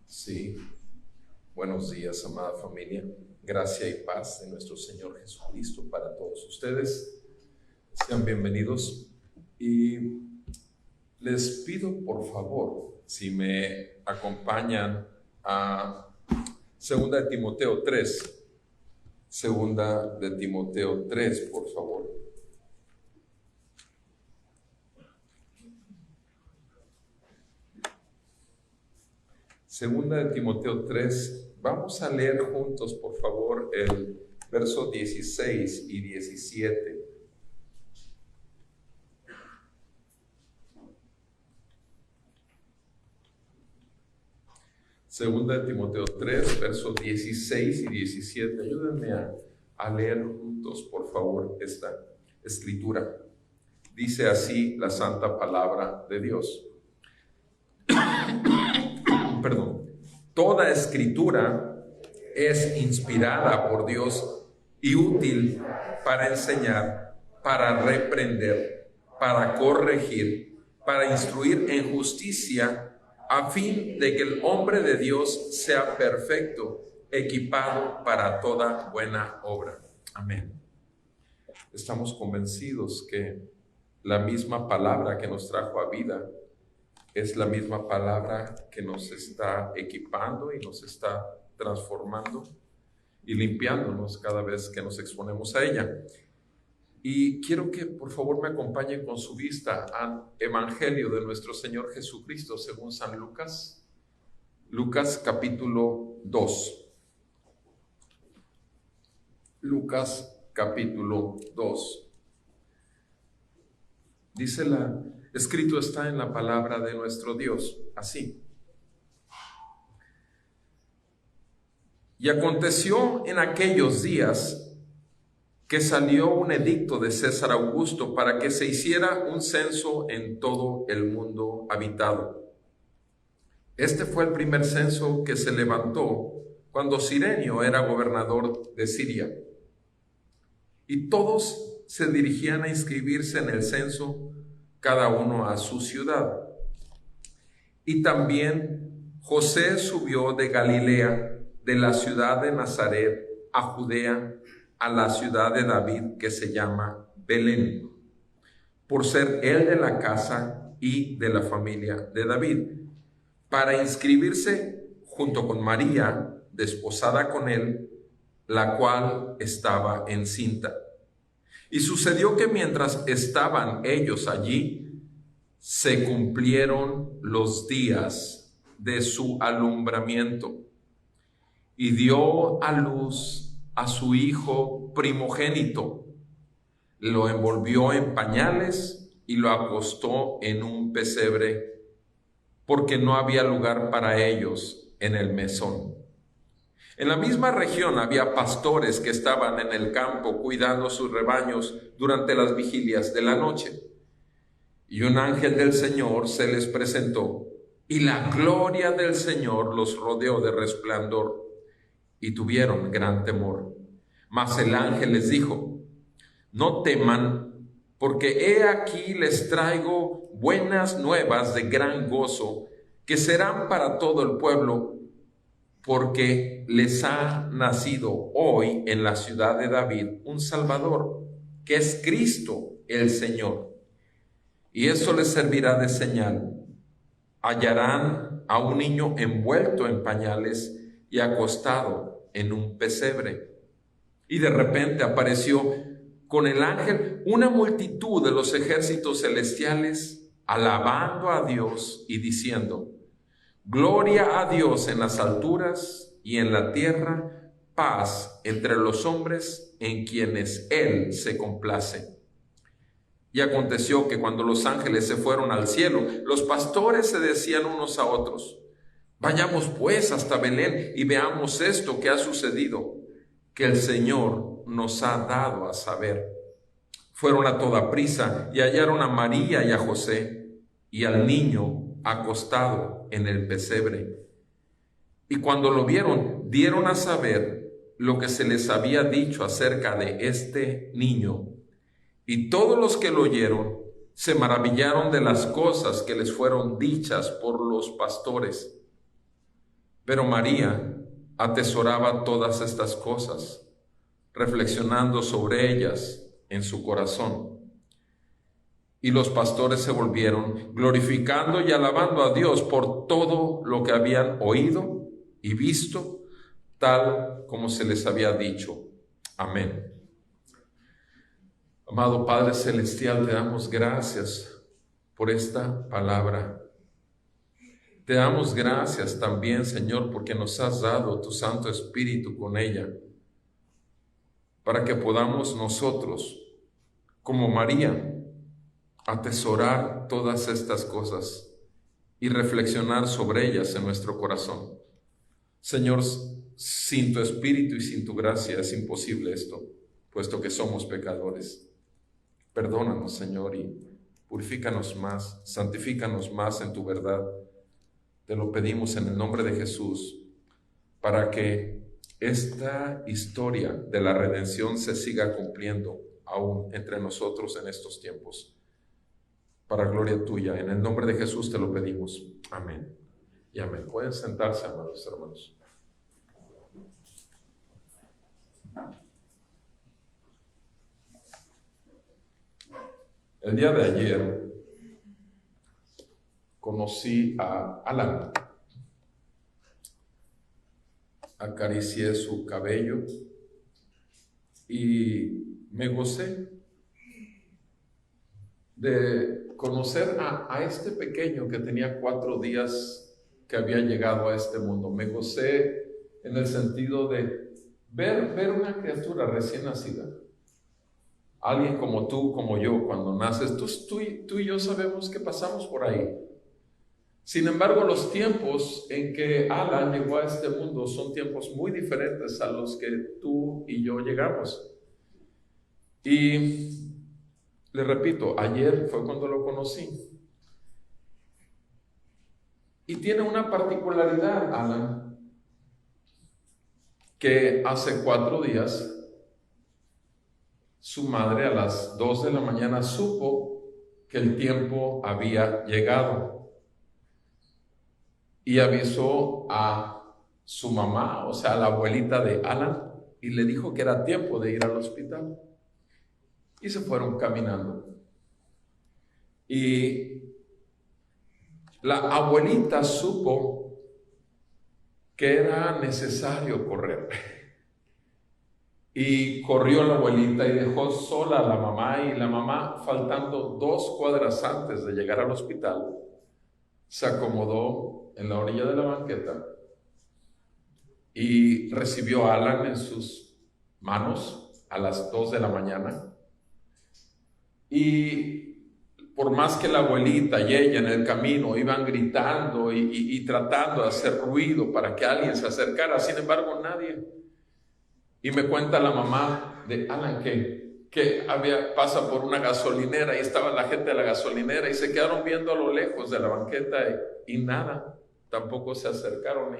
Sí, buenos días, amada familia. Gracia y paz de nuestro Señor Jesucristo para todos ustedes. Sean bienvenidos y les pido por favor, si me acompañan a Segunda de Timoteo 3. Segunda de Timoteo 3, por favor. Segunda de Timoteo 3, vamos a leer juntos, por favor, el verso 16 y 17. Segunda de Timoteo 3, versos 16 y 17. Ayúdenme a leer juntos, por favor, esta escritura. Dice así la santa palabra de Dios. Perdón. Toda escritura es inspirada por Dios y útil para enseñar, para reprender, para corregir, para instruir en justicia, a fin de que el hombre de Dios sea perfecto, equipado para toda buena obra. Amén. Estamos convencidos que la misma palabra que nos trajo a vida es la misma palabra que nos está equipando y nos está transformando y limpiándonos cada vez que nos exponemos a ella. Y quiero que por favor me acompañen con su vista al Evangelio de nuestro Señor Jesucristo según San Lucas. Lucas capítulo 2. Lucas capítulo 2. Dice escrito está en la palabra de nuestro Dios, así. Y aconteció en aquellos días que salió un edicto de César Augusto para que se hiciera un censo en todo el mundo habitado. Este fue el primer censo que se levantó cuando Cirenio era gobernador de Siria. Y todos se dirigían a inscribirse en el censo, cada uno a su ciudad. Y también José subió de Galilea, de la ciudad de Nazaret, a Judea, a la ciudad de David, que se llama Belén, por ser él de la casa y de la familia de David, para inscribirse junto con María, desposada con él, la cual estaba encinta. Y sucedió que mientras estaban ellos allí, se cumplieron los días de su alumbramiento, y dio a luz a su hijo primogénito. Lo envolvió en pañales y lo acostó en un pesebre, porque no había lugar para ellos en el mesón. En la misma región había pastores que estaban en el campo cuidando sus rebaños durante las vigilias de la noche. Y un ángel del Señor se les presentó, y la gloria del Señor los rodeó de resplandor, y tuvieron gran temor. Mas el ángel les dijo: no teman, porque he aquí les traigo buenas nuevas de gran gozo, que serán para todo el pueblo, porque les ha nacido hoy en la ciudad de David un Salvador, que es Cristo el Señor. Y eso les servirá de señal: hallarán a un niño envuelto en pañales y acostado en un pesebre. Y de repente apareció con el ángel una multitud de los ejércitos celestiales, alabando a Dios y diciendo: gloria a Dios en las alturas, y en la tierra paz entre los hombres en quienes Él se complace. Y aconteció que cuando los ángeles se fueron al cielo, los pastores se decían unos a otros: vayamos pues hasta Belén y veamos esto que ha sucedido, que el Señor nos ha dado a saber. Fueron a toda prisa y hallaron a María y a José y al niño acostado en el pesebre. Y cuando lo vieron, dieron a saber lo que se les había dicho acerca de este niño. Y todos los que lo oyeron se maravillaron de las cosas que les fueron dichas por los pastores. Pero María atesoraba todas estas cosas, reflexionando sobre ellas en su corazón. Y los pastores se volvieron, glorificando y alabando a Dios por todo lo que habían oído y visto, tal como se les había dicho. Amén. Amado Padre Celestial, te damos gracias por esta palabra. Te damos gracias también, Señor, porque nos has dado tu Santo Espíritu con ella, para que podamos nosotros, como María, atesorar todas estas cosas y reflexionar sobre ellas en nuestro corazón. Señor, sin tu Espíritu y sin tu gracia es imposible esto, puesto que somos pecadores. Perdónanos, Señor, y purifícanos más, santifícanos más en tu verdad. Te lo pedimos en el nombre de Jesús, para que esta historia de la redención se siga cumpliendo aún entre nosotros en estos tiempos. Para gloria tuya, en el nombre de Jesús te lo pedimos. Amén y amén. Pueden sentarse, amados hermanos. El día de ayer conocí a Alan. Acaricié su cabello y me gocé de conocer a este pequeño que tenía 4 días que había llegado a este mundo. Me gocé en el sentido de ver una criatura recién nacida. Alguien como tú, como yo, cuando naces, tú y yo sabemos que pasamos por ahí. Sin embargo, los tiempos en que Alan llegó a este mundo son tiempos muy diferentes a los que tú y yo llegamos. Y le repito, ayer fue cuando lo conocí. Y tiene una particularidad, Alan, que hace 4 días su madre a las 2 de la mañana supo que el tiempo había llegado. Y avisó a su mamá, o sea, a la abuelita de Alan, y le dijo que era tiempo de ir al hospital. Y se fueron caminando. Y la abuelita supo que era necesario correr. Y corrió la abuelita y dejó sola a la mamá, y la mamá, faltando 2 cuadras antes de llegar al hospital, se acomodó en la orilla de la banqueta y recibió a Alan en sus manos a las 2 de la mañana. Y por más que la abuelita y ella en el camino iban gritando y tratando de hacer ruido para que alguien se acercara, sin embargo nadie. Y me cuenta la mamá de Alan que pasa por una gasolinera y estaba la gente de la gasolinera y se quedaron viendo a lo lejos de la banqueta y nada, tampoco se acercaron.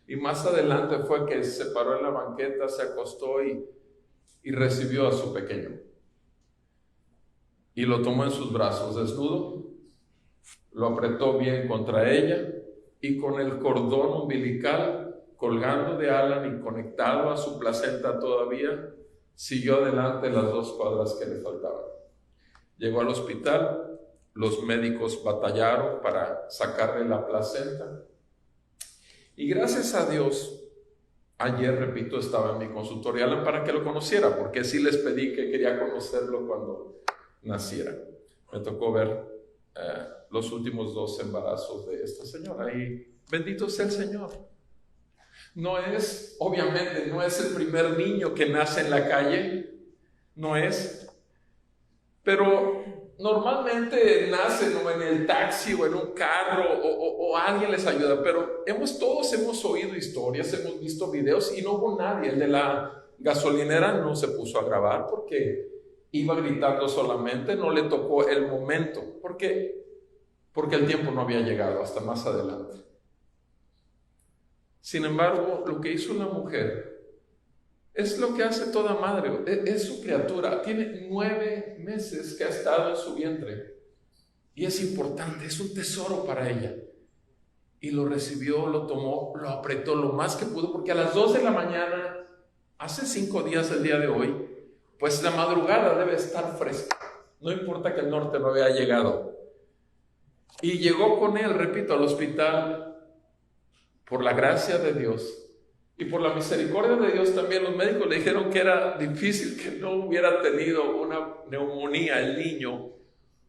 Y más adelante fue que se paró en la banqueta, se acostó y recibió a su pequeño. Y lo tomó en sus brazos desnudo, lo apretó bien contra ella y con el cordón umbilical colgando de Alan y conectado a su placenta todavía, siguió adelante las 2 cuadras que le faltaban. Llegó al hospital, los médicos batallaron para sacarle la placenta. Y gracias a Dios, ayer, repito, estaba en mi consultorio Alan para que lo conociera, porque sí les pedí que quería conocerlo cuando naciera. Me tocó ver los últimos 2 embarazos de esta señora y bendito sea el Señor. Obviamente no es el primer niño que nace en la calle, no es, pero normalmente nacen o en el taxi o en un carro o alguien les ayuda, pero todos hemos oído historias, hemos visto videos y no hubo nadie. El de la gasolinera no se puso a grabar porque iba gritando solamente, no le tocó el momento, porque el tiempo no había llegado hasta más adelante. Sin embargo, lo que hizo la mujer es lo que hace toda madre, es su criatura, tiene 9 meses que ha estado en su vientre y es importante, es un tesoro para ella. y lo recibió, lo tomó, lo apretó lo más que pudo, porque a las 2 de la mañana, hace 5 días el día de hoy, pues la madrugada debe estar fresca, no importa que el norte no haya llegado. Y llegó con él, repito, al hospital, por la gracia de Dios y por la misericordia de Dios también. Los médicos le dijeron que era difícil que no hubiera tenido una neumonía el niño,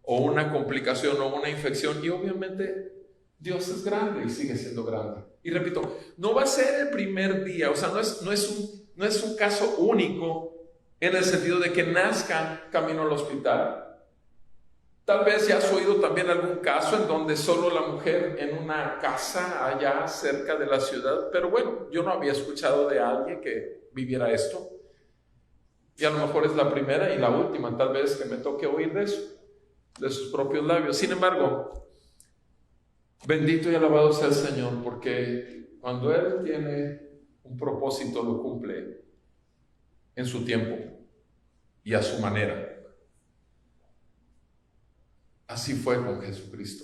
o una complicación, o una infección, y obviamente Dios es grande y sigue siendo grande. Y repito, no va a ser el primer día, o sea, no es un caso único en el sentido de que nazca camino al hospital. Tal vez ya has oído también algún caso en donde solo la mujer en una casa allá cerca de la ciudad, pero bueno, yo no había escuchado de alguien que viviera esto, y a lo mejor es la primera y la última tal vez que me toque oír de eso, de sus propios labios. Sin embargo, bendito y alabado sea el Señor, porque cuando Él tiene un propósito lo cumple en su tiempo y a su manera. Así fue con Jesucristo,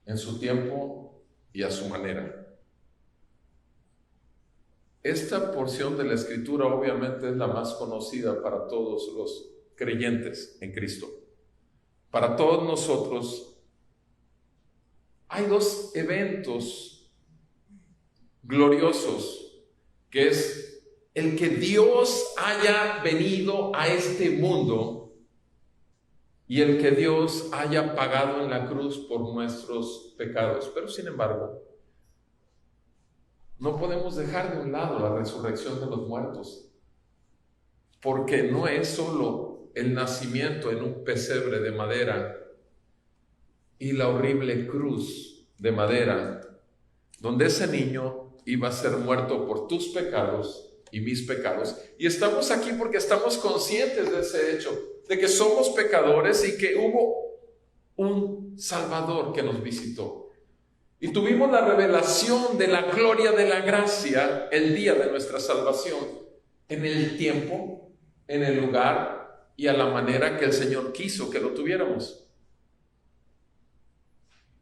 en su tiempo y a su manera. Esta porción de la Escritura obviamente es la más conocida para todos los creyentes en Cristo. Para todos nosotros hay dos eventos gloriosos, que es el que Dios haya venido a este mundo y el que Dios haya pagado en la cruz por nuestros pecados. Pero sin embargo, no podemos dejar de un lado la resurrección de los muertos, porque no es solo el nacimiento en un pesebre de madera y la horrible cruz de madera, donde ese niño iba a ser muerto por tus pecados y mis pecados. Y estamos aquí porque estamos conscientes de ese hecho, de que somos pecadores y que hubo un Salvador que nos visitó. Y tuvimos la revelación de la gloria de la gracia el día de nuestra salvación, en el tiempo, en el lugar y a la manera que el Señor quiso que lo tuviéramos.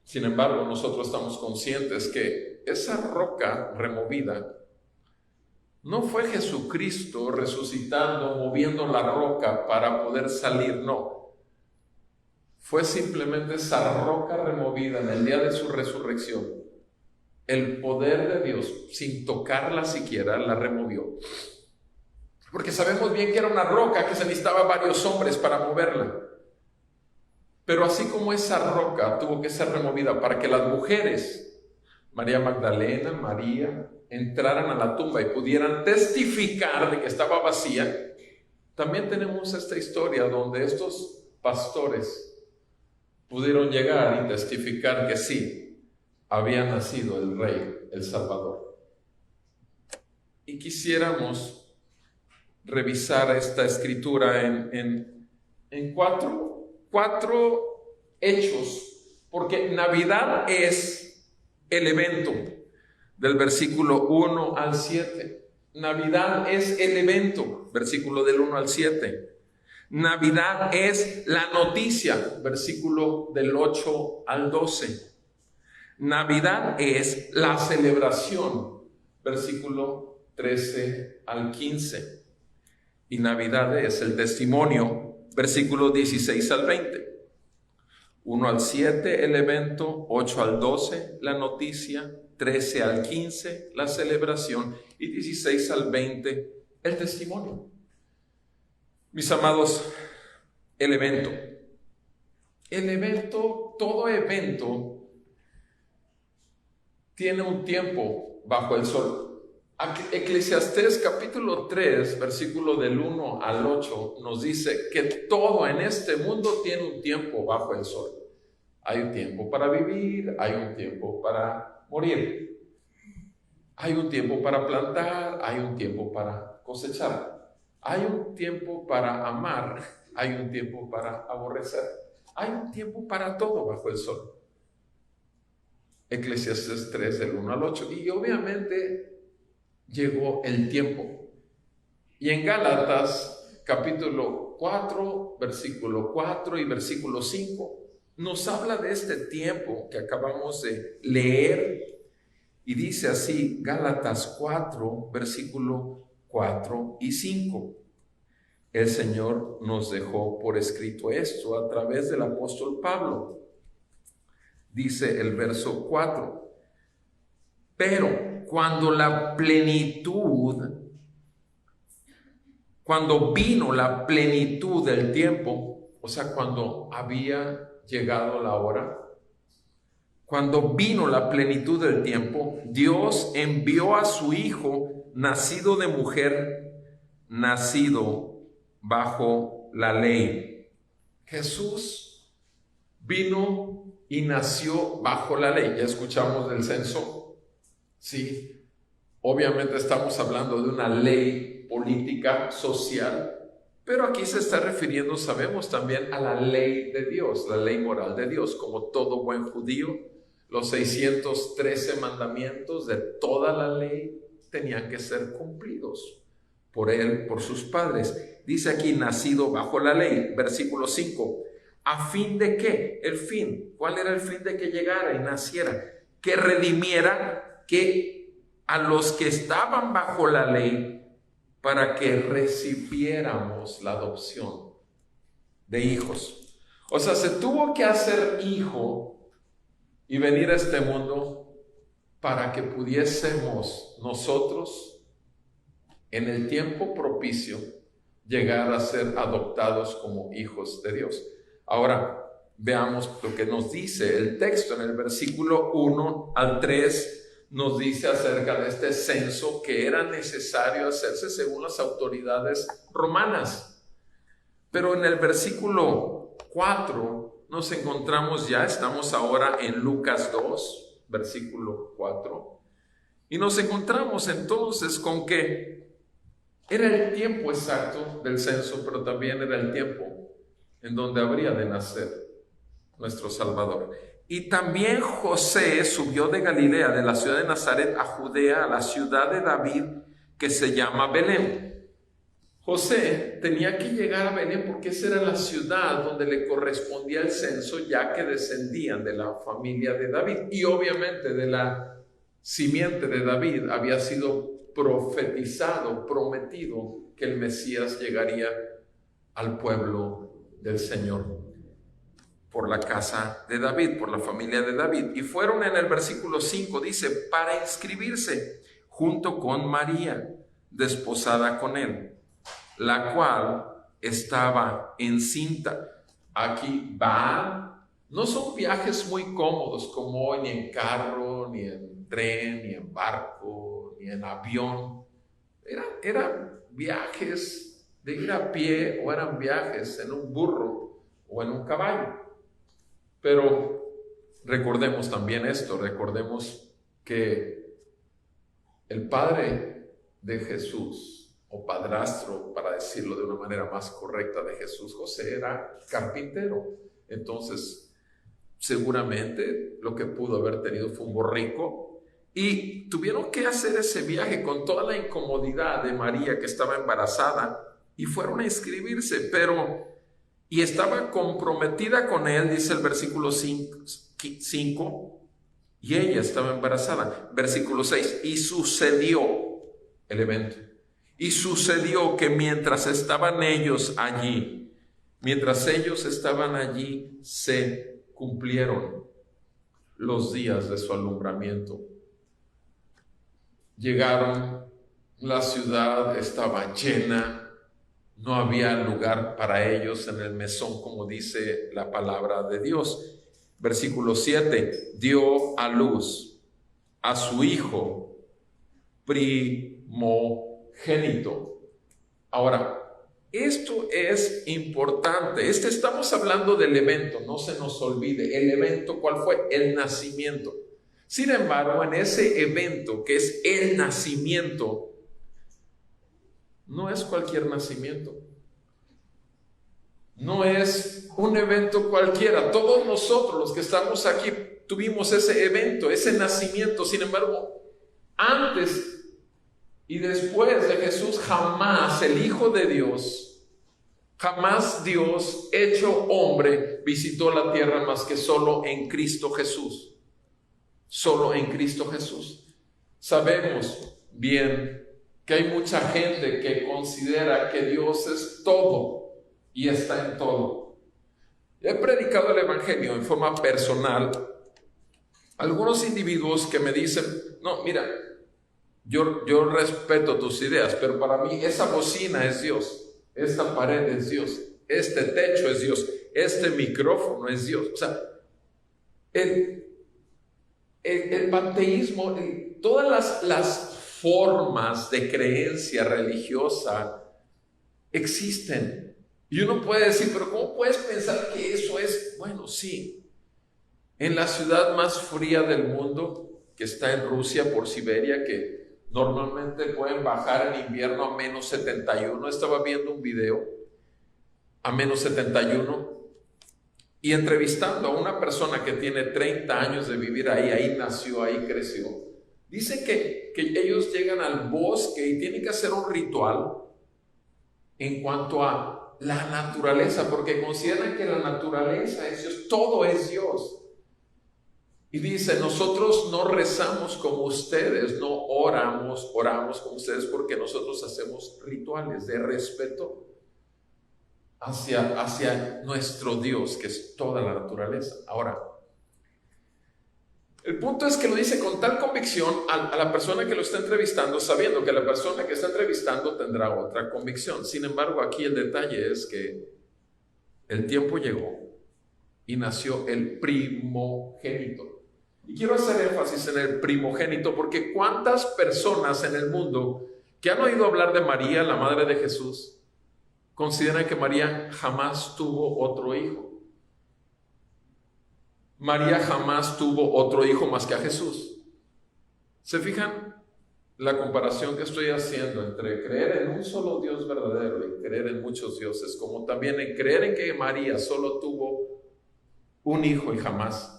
Sin embargo, nosotros estamos conscientes que esa roca removida no fue Jesucristo resucitando, moviendo la roca para poder salir, no. Fue simplemente esa roca removida en el día de su resurrección. El poder de Dios, sin tocarla siquiera, la removió. Porque sabemos bien que era una roca que se necesitaba varios hombres para moverla. Pero así como esa roca tuvo que ser removida para que las mujeres, María Magdalena, María, entraran a la tumba y pudieran testificar de que estaba vacía, también tenemos esta historia donde estos pastores pudieron llegar y testificar que sí, había nacido el Rey, el Salvador. Y quisiéramos revisar esta escritura en cuatro hechos, porque Navidad es el evento del versículo 1 al 7. Navidad es el evento, versículo del 1 al 7. Navidad es la noticia, versículo del 8 al 12. Navidad es la celebración, versículo 13 al 15. Y Navidad es el testimonio, versículo 16 al 20. 1 al 7 el evento, 8 al 12 la noticia, 13 al 15 la celebración y 16 al 20 el testimonio. Mis amados, el evento. Todo evento tiene un tiempo bajo el sol. Eclesiastés capítulo 3, versículo del 1 al 8 nos dice que todo en este mundo tiene un tiempo bajo el sol. Hay un tiempo para vivir, hay un tiempo para morir, hay un tiempo para plantar, hay un tiempo para cosechar, hay un tiempo para amar, hay un tiempo para aborrecer, hay un tiempo para todo bajo el sol. Eclesiastés 3, del 1 al 8. Y obviamente llegó el tiempo. Y en Gálatas capítulo 4, versículo 4 y versículo 5, nos habla de este tiempo que acabamos de leer y dice así, Gálatas 4, versículo 4 y 5. El Señor nos dejó por escrito esto a través del apóstol Pablo. Dice el verso 4, pero cuando vino la plenitud del tiempo, o sea, cuando había llegado la hora, cuando vino la plenitud del tiempo, Dios envió a su Hijo, nacido de mujer, nacido bajo la ley. Jesús vino y nació bajo la ley. Ya escuchamos del censo. Sí, obviamente estamos hablando de una ley política, social, pero aquí se está refiriendo, sabemos también, a la ley de Dios, la ley moral de Dios. Como todo buen judío, los 613 mandamientos de toda la ley tenían que ser cumplidos por él, por sus padres. Dice aquí, nacido bajo la ley, versículo 5. ¿A fin de qué? El fin. ¿Cuál era el fin de que llegara y naciera? Que redimiera a los que estaban bajo la ley, para que recibiéramos la adopción de hijos. O sea, se tuvo que hacer hijo y venir a este mundo para que pudiésemos nosotros, en el tiempo propicio, llegar a ser adoptados como hijos de Dios. Ahora, veamos lo que nos dice el texto en el versículo 1 al 3. Nos dice acerca de este censo que era necesario hacerse según las autoridades romanas. Pero en el versículo 4 nos encontramos ya, estamos ahora en Lucas 2, versículo 4, y nos encontramos entonces con que era el tiempo exacto del censo, pero también era el tiempo en donde habría de nacer nuestro Salvador. Y también José subió de Galilea, de la ciudad de Nazaret, a Judea, a la ciudad de David, que se llama Belén. José tenía que llegar a Belén porque esa era la ciudad donde le correspondía el censo, ya que descendían de la familia de David. Y obviamente de la simiente de David había sido profetizado, prometido, que el Mesías llegaría al pueblo del Señor por la casa de David, por la familia de David. Y fueron en el versículo 5, dice, para inscribirse junto con María, desposada con él, la cual estaba encinta. Aquí va, no son viajes muy cómodos como hoy, ni en carro, ni en tren, ni en barco, ni en avión. Eran viajes de ir a pie, o eran viajes en un burro o en un caballo. Pero recordemos también esto, recordemos que el padre de Jesús, o padrastro, para decirlo de una manera más correcta, de Jesús, José, era carpintero. Entonces, seguramente lo que pudo haber tenido fue un borrico, y tuvieron que hacer ese viaje con toda la incomodidad de María, que estaba embarazada, y fueron a inscribirse, y estaba comprometida con él, dice el versículo 5, y ella estaba embarazada. Versículo 6, y sucedió el evento. Y sucedió que mientras ellos estaban allí, se cumplieron los días de su alumbramiento. Llegaron, la ciudad estaba llena, no había lugar para ellos en el mesón, como dice la palabra de Dios. Versículo 7, dio a luz a su hijo primogénito. Ahora, esto es importante. Estamos hablando del evento, no se nos olvide. El evento, ¿cuál fue? El nacimiento. Sin embargo, en ese evento, que es el nacimiento, no es cualquier nacimiento. No es un evento cualquiera. Todos nosotros, los que estamos aquí, tuvimos ese evento, ese nacimiento. Sin embargo, antes y después de Jesús, jamás el Hijo de Dios Jamás Dios, hecho hombre, visitó la tierra más que solo en Cristo Jesús. Solo en Cristo Jesús. Sabemos bien que hay mucha gente que considera que Dios es todo y está en todo. He predicado el Evangelio en forma personal. Algunos individuos que me dicen, no, mira, yo respeto tus ideas, pero para mí esa bocina es Dios. Esta pared es Dios, este techo es Dios, este micrófono es Dios. O sea, el panteísmo, todas las formas de creencia religiosa existen. Y uno puede decir, pero ¿cómo puedes pensar que eso es? Bueno, sí. En la ciudad más fría del mundo, que está en Rusia, por Siberia, que normalmente pueden bajar en invierno a menos 71. Estaba viendo un video a menos 71 y entrevistando a una persona que tiene 30 años de vivir ahí, ahí nació, ahí creció. Dice que ellos llegan al bosque y tienen que hacer un ritual en cuanto a la naturaleza, porque consideran que la naturaleza es Dios, todo es Dios. Y dice, nosotros no rezamos como ustedes, no oramos como ustedes, porque nosotros hacemos rituales de respeto hacia nuestro Dios, que es toda la naturaleza. Ahora, el punto es que lo dice con tal convicción a la persona que lo está entrevistando, sabiendo que la persona que está entrevistando tendrá otra convicción. Sin embargo, aquí el detalle es que el tiempo llegó y nació el primogénito. Y quiero hacer énfasis en el primogénito, porque ¿cuántas personas en el mundo que han oído hablar de María, la madre de Jesús, consideran que María jamás tuvo otro hijo? María jamás tuvo otro hijo más que a Jesús. ¿Se fijan la comparación que estoy haciendo entre creer en un solo Dios verdadero y creer en muchos dioses, como también en creer en que María solo tuvo un hijo y jamás?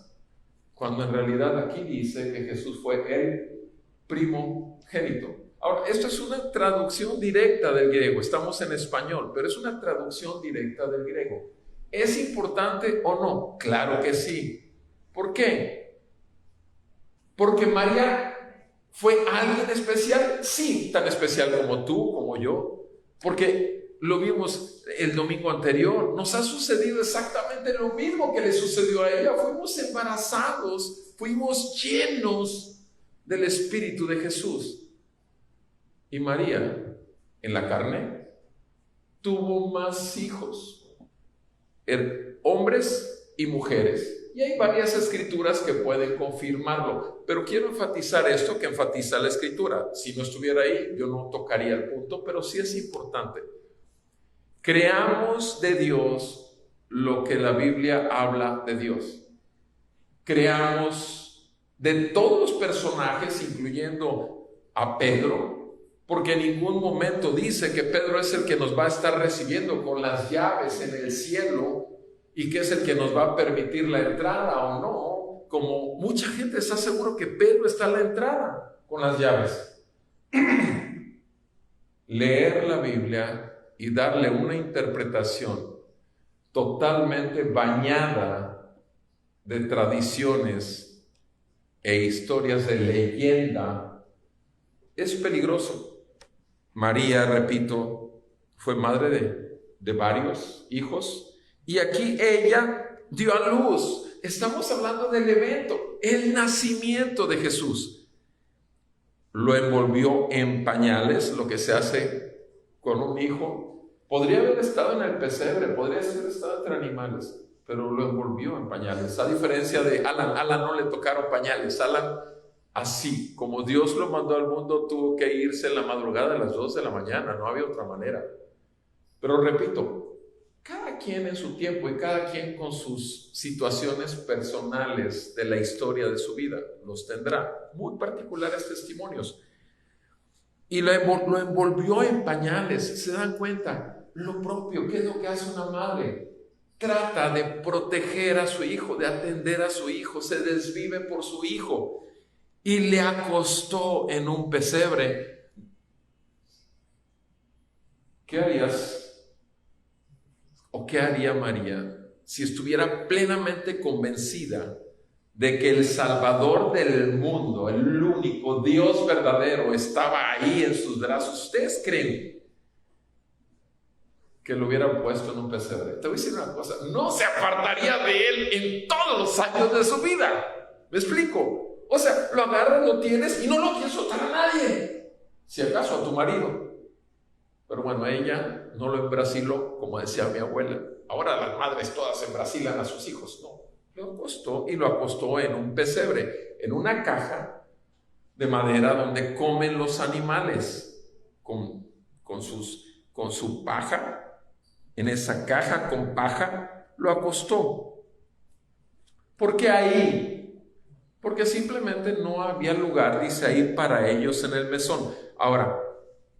Cuando en realidad aquí dice que Jesús fue el primogénito. Ahora, esto es una traducción directa del griego. Estamos en español, pero es una traducción directa del griego. ¿Es importante o no? Claro que sí. ¿Por qué? Porque María fue alguien especial. Sí, tan especial como tú, como yo. Porque lo vimos el domingo anterior, nos ha sucedido exactamente lo mismo que le sucedió a ella. Fuimos embarazados, fuimos llenos del Espíritu de Jesús. Y María, en la carne, tuvo más hijos, hombres y mujeres. Y hay varias escrituras que pueden confirmarlo, pero quiero enfatizar esto que enfatiza la escritura. Si no estuviera ahí, yo no tocaría el punto, pero sí es importante. Creamos de Dios lo que la Biblia habla de Dios. Creamos de todos los personajes, incluyendo a Pedro, porque en ningún momento dice que Pedro es el que nos va a estar recibiendo con las llaves en el cielo y que es el que nos va a permitir la entrada o no, como mucha gente está seguro que Pedro está a la entrada con las llaves. Leer la Biblia y darle una interpretación totalmente bañada de tradiciones e historias de leyenda es peligroso. María, repito, fue madre de varios hijos y aquí ella dio a luz. Estamos hablando del evento, el nacimiento de Jesús. Lo envolvió en pañales, lo que se hace con un hijo. Podría haber estado en el pesebre, podría haber estado entre animales, pero lo envolvió en pañales. A diferencia de Alan no le tocaron pañales. Alan, así como Dios lo mandó al mundo, tuvo que irse en la madrugada a las 2 de la mañana, no había otra manera. Pero repito, cada quien en su tiempo y cada quien con sus situaciones personales de la historia de su vida los tendrá. Muy particulares testimonios. Y lo envolvió en pañales. ¿Se dan cuenta? Lo propio, ¿qué es lo que hace una madre? Trata de proteger a su hijo, de atender a su hijo, se desvive por su hijo y le acostó en un pesebre. ¿Qué harías ¿O qué haría María si estuviera plenamente convencida de que el Salvador del mundo, el único Dios verdadero, estaba ahí en sus brazos? ¿Ustedes creen que lo hubieran puesto en un pesebre? Te voy a decir una cosa, no se apartaría de él en todos los años de su vida. ¿Me explico? O sea, lo agarras, lo tienes y no lo quieres soltar a nadie, si acaso a tu marido. Pero bueno, ella no lo embrasiló, como decía mi abuela. Ahora las madres todas embrasilan a sus hijos. No, lo acostó y lo acostó en un pesebre, en una caja de madera donde comen los animales, con su paja. En esa caja con paja lo acostó. ¿Por qué ahí? Porque simplemente no había lugar, dice ahí, para ellos en el mesón. Ahora,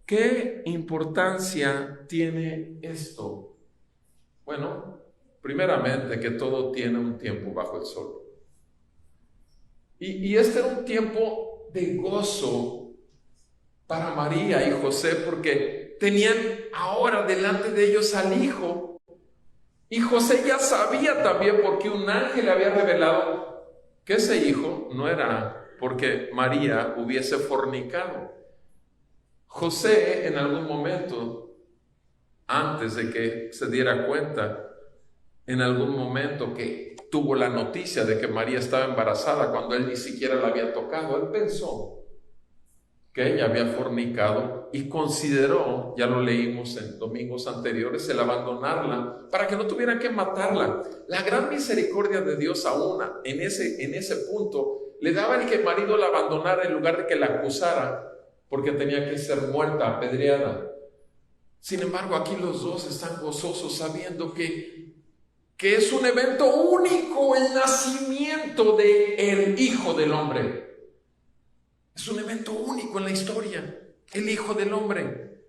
¿qué importancia tiene esto? Bueno, primeramente que todo tiene un tiempo bajo el sol. Y este era un tiempo de gozo para María y José, porque tenían ahora delante de ellos al Hijo. Y José ya sabía también, porque un ángel le había revelado que ese hijo no era porque María hubiese fornicado. José, en algún momento, antes de que se diera cuenta, en algún momento que tuvo la noticia de que María estaba embarazada cuando él ni siquiera la había tocado, él pensó que ella había fornicado y consideró, ya lo leímos en domingos anteriores, el abandonarla para que no tuvieran que matarla. La gran misericordia de Dios aún en ese punto le daba el que el marido la abandonara en lugar de que la acusara, porque tenía que ser muerta, apedreada. Sin embargo, aquí los dos están gozosos sabiendo que es un evento único, el nacimiento del Hijo del Hombre. Es un evento único en la historia, el Hijo del Hombre.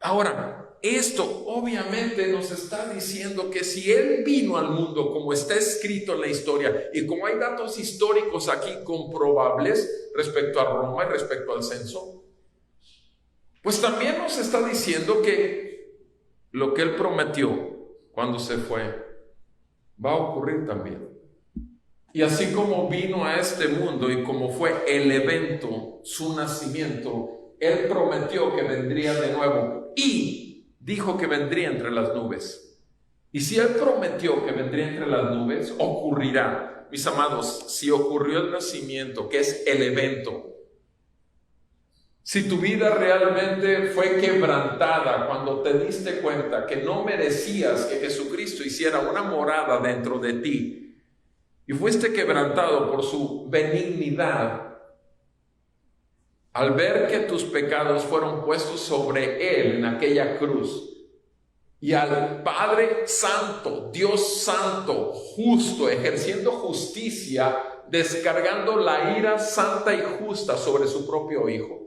Ahora, esto obviamente nos está diciendo que si Él vino al mundo como está escrito en la historia, y como hay datos históricos aquí comprobables respecto a Roma y respecto al censo, pues también nos está diciendo que lo que Él prometió cuando se fue va a ocurrir también. Y así como vino a este mundo y como fue el evento, su nacimiento, Él prometió que vendría de nuevo y dijo que vendría entre las nubes. Y si Él prometió que vendría entre las nubes, ocurrirá. Mis amados, si ocurrió el nacimiento, que es el evento, si tu vida realmente fue quebrantada cuando te diste cuenta que no merecías que Jesucristo hiciera una morada dentro de ti, y fuiste quebrantado por su benignidad, al ver que tus pecados fueron puestos sobre Él en aquella cruz, y al Padre Santo, Dios Santo, justo, ejerciendo justicia, descargando la ira santa y justa sobre su propio Hijo,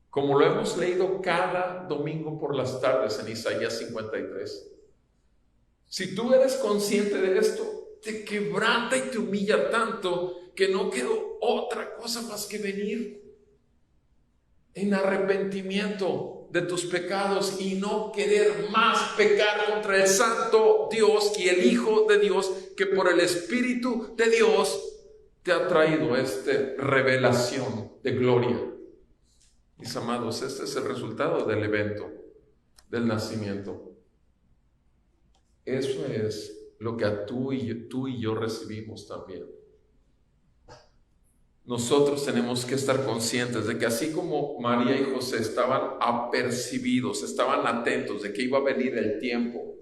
como lo hemos leído cada domingo por las tardes en Isaías 53. Si tú eres consciente de esto, te quebranta y te humilla tanto que no quedó otra cosa más que venir en arrepentimiento de tus pecados y no querer más pecar contra el santo Dios y el Hijo de Dios, que por el Espíritu de Dios te ha traído esta revelación de gloria. Mis amados, este es el resultado del evento del nacimiento. Eso es lo que tú y yo recibimos también. Nosotros tenemos que estar conscientes de que así como María y José estaban apercibidos, estaban atentos de que iba a venir el tiempo,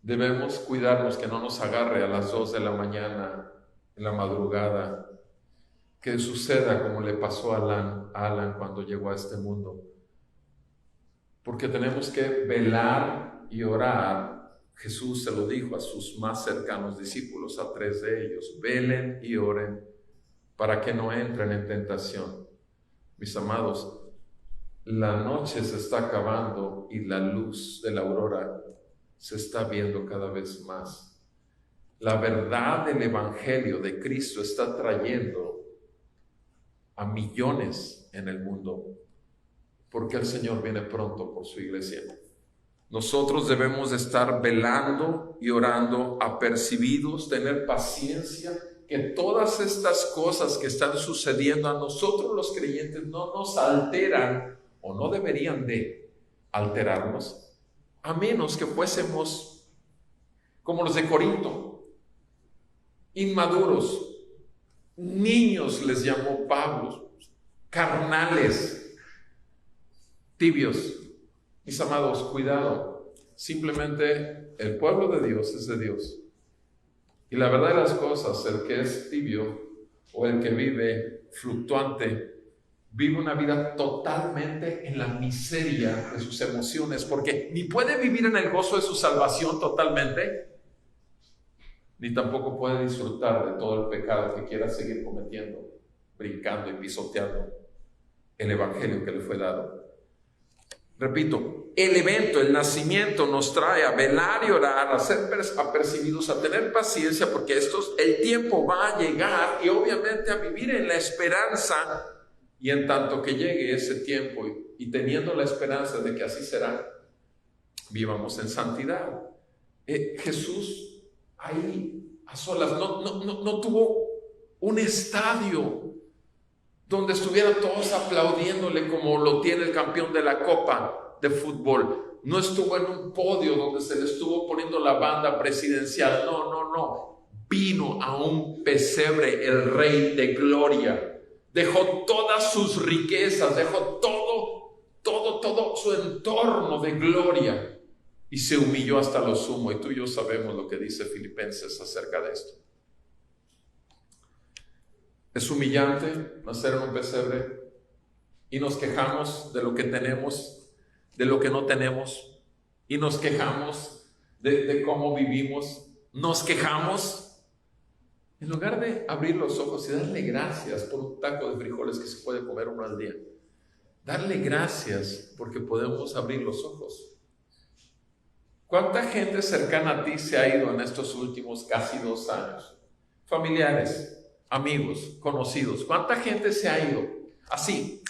debemos cuidarnos que no nos agarre a las 2 de la mañana, en la madrugada, que suceda como le pasó a Alan cuando llegó a este mundo. Porque tenemos que velar y orar. Jesús se lo dijo a sus más cercanos discípulos, a 3 de ellos: velen y oren para que no entren en tentación. Mis amados, la noche se está acabando y la luz de la aurora se está viendo cada vez más. La verdad del Evangelio de Cristo está trayendo a millones en el mundo, porque el Señor viene pronto por su iglesia. Nosotros debemos de estar velando y orando, apercibidos, tener paciencia, que todas estas cosas que están sucediendo a nosotros los creyentes no nos alteran o no deberían de alterarnos, a menos que fuésemos como los de Corinto, inmaduros, niños les llamó Pablo, carnales, tibios. Mis amados, cuidado, simplemente el pueblo de Dios es de Dios. Y la verdad de las cosas, el que es tibio o el que vive fluctuante, vive una vida totalmente en la miseria de sus emociones, porque ni puede vivir en el gozo de su salvación totalmente, ni tampoco puede disfrutar de todo el pecado que quiera seguir cometiendo, brincando y pisoteando el evangelio que le fue dado. Repito, el evento, el nacimiento nos trae a velar y orar, a ser apercibidos, a tener paciencia, porque el tiempo va a llegar, y obviamente a vivir en la esperanza. Y en tanto que llegue ese tiempo y teniendo la esperanza de que así será, vivamos en santidad. Jesús ahí a solas no tuvo un estadio donde estuvieran todos aplaudiéndole como lo tiene el campeón de la Copa de fútbol. No estuvo en un podio donde se le estuvo poniendo la banda presidencial. No. Vino a un pesebre el Rey de Gloria. Dejó todas sus riquezas, dejó todo su entorno de gloria y se humilló hasta lo sumo. Y tú y yo sabemos lo que dice Filipenses acerca de esto. Es humillante nacer en un pesebre y nos quejamos de lo que tenemos, de lo que no tenemos, y nos quejamos de cómo vivimos. Nos quejamos en lugar de abrir los ojos y darle gracias por un taco de frijoles que se puede comer uno al día. Darle gracias porque podemos abrir los ojos. ¿Cuánta gente cercana a ti se ha ido en estos últimos casi 2 años? Familiares, amigos, conocidos. ¿Cuánta gente se ha ido? Así.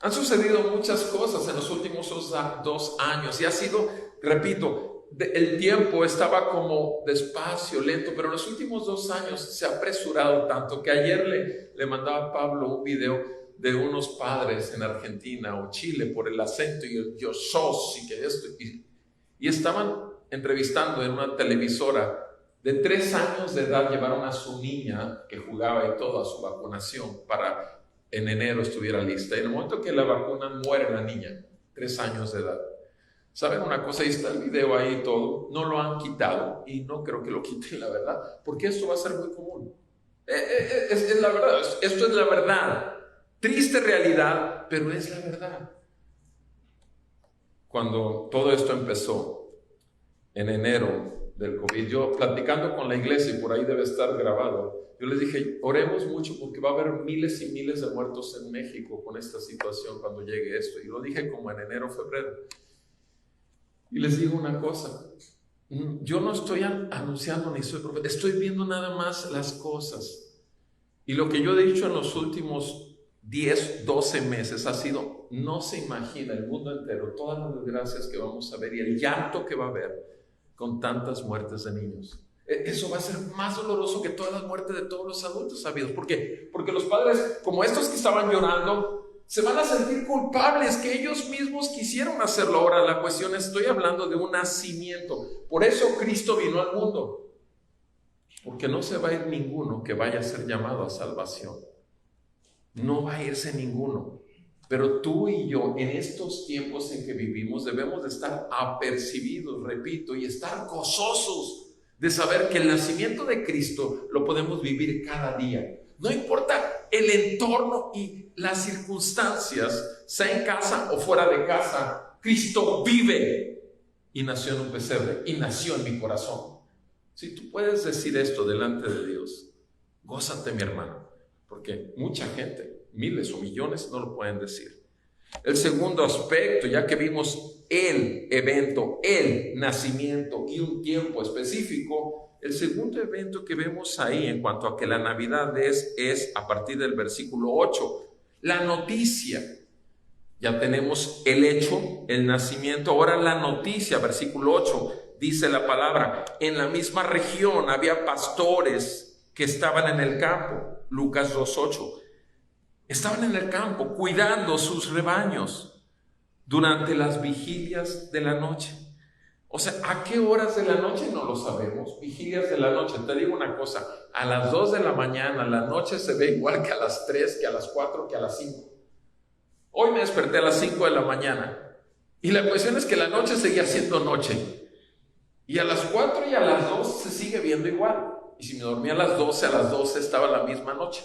Han sucedido muchas cosas en los últimos 2 años y ha sido, repito, el tiempo estaba como despacio, lento, pero en los últimos 2 años se ha apresurado tanto que ayer le mandaba a Pablo un video de unos padres en Argentina o Chile por el acento y el yo sos y que esto, y estaban entrevistando en una televisora. De 3 años de edad llevaron a su niña que jugaba y todo a su vacunación para en enero estuviera lista. Y en el momento que la vacunan muere la niña, 3 años de edad. ¿Saben una cosa? Ahí está el video ahí y todo. No lo han quitado y no creo que lo quiten, la verdad, porque esto va a ser muy común. Es la verdad, esto es la verdad. Triste realidad, pero es la verdad. Cuando todo esto empezó en enero del COVID, yo platicando con la iglesia, y por ahí debe estar grabado, yo les dije, oremos mucho porque va a haber miles y miles de muertos en México con esta situación cuando llegue esto. Y lo dije como en enero, febrero. Y les digo una cosa, yo no estoy anunciando ni soy profeta, estoy viendo nada más las cosas. Y lo que yo he dicho en los últimos 10, 12 meses ha sido, no se imagina el mundo entero todas las desgracias que vamos a ver y el llanto que va a haber con tantas muertes de niños. Eso va a ser más doloroso que todas las muertes de todos los adultos sabidos. ¿Por qué? Porque los padres, como estos que estaban llorando, se van a sentir culpables, que ellos mismos quisieron hacerlo. Ahora la cuestión, estoy hablando de un nacimiento. Por eso Cristo vino al mundo, porque no se va a ir ninguno que vaya a ser llamado a salvación. No va a irse ninguno. Pero tú y yo, en estos tiempos en que vivimos, debemos de estar apercibidos, repito, y estar gozosos de saber que el nacimiento de Cristo lo podemos vivir cada día. No importa el entorno y las circunstancias, sea en casa o fuera de casa, Cristo vive y nació en un pesebre y nació en mi corazón. Si tú puedes decir esto delante de Dios, gózate, mi hermano, porque mucha gente, miles o millones, no lo pueden decir. El segundo aspecto, ya que vimos el evento, el nacimiento y un tiempo específico, el segundo evento que vemos ahí en cuanto a que la Navidad es a partir del versículo 8, la noticia Ya tenemos el hecho, el nacimiento. Ahora la noticia, versículo 8, dice la palabra: en la misma región había pastores que estaban en el campo. Lucas 2:8. Estaban en el campo cuidando sus rebaños durante las vigilias de la noche. O sea, ¿a qué horas de la noche? No lo sabemos. Vigilias de la noche. Te digo una cosa: a las 2 de la mañana la noche se ve igual que a las 3, que a las 4, que a las 5. Hoy me desperté a las 5 de la mañana y la cuestión es que la noche seguía siendo noche. Y a las 4 y a las 2 se sigue viendo igual. Y si me dormía a las 12, a las 12 estaba la misma noche.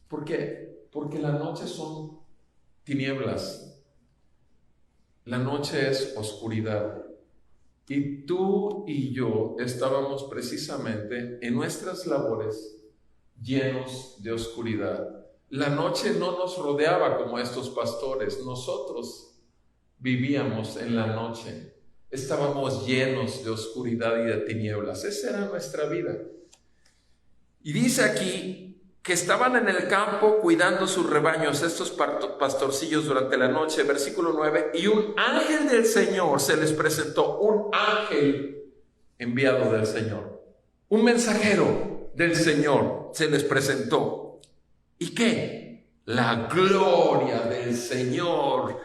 ¿Por qué? Porque la noche son tinieblas. La noche es oscuridad. Y tú y yo estábamos precisamente en nuestras labores llenos de oscuridad. La noche no nos rodeaba como estos pastores. Nosotros vivíamos en la noche. Estábamos llenos de oscuridad y de tinieblas. Esa era nuestra vida. Y dice aquí que estaban en el campo cuidando sus rebaños, estos pastorcillos, durante la noche. Versículo 9. Y un ángel del Señor se les presentó. Un ángel enviado del Señor. Un mensajero del Señor se les presentó. ¿Y qué? La gloria del Señor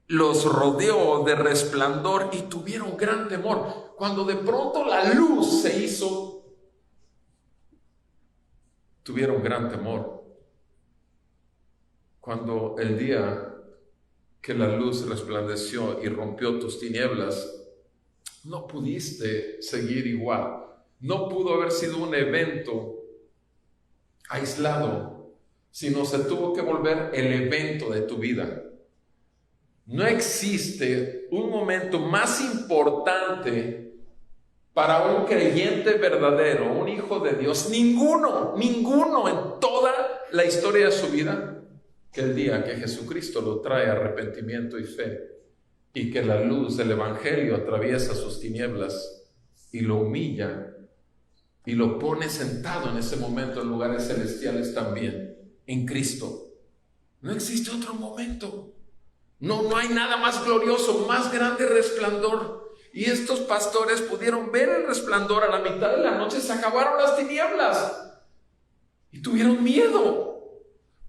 los rodeó de resplandor y tuvieron gran temor. Cuando de pronto la luz se hizo, tuvieron gran temor. Cuando el día que la luz resplandeció y rompió tus tinieblas, no pudiste seguir igual. No pudo haber sido un evento aislado, sino se tuvo que volver el evento de tu vida. No existe un momento más importante para un creyente verdadero, un hijo de Dios, ninguno en toda la historia de su vida, que el día que Jesucristo lo trae arrepentimiento y fe, y que la luz del Evangelio atraviesa sus tinieblas y lo humilla y lo pone sentado en ese momento en lugares celestiales también, en Cristo. No existe otro momento. No hay nada más glorioso, más grande resplandor. Y estos pastores pudieron ver el resplandor. A la mitad de la noche se acabaron las tinieblas y tuvieron miedo.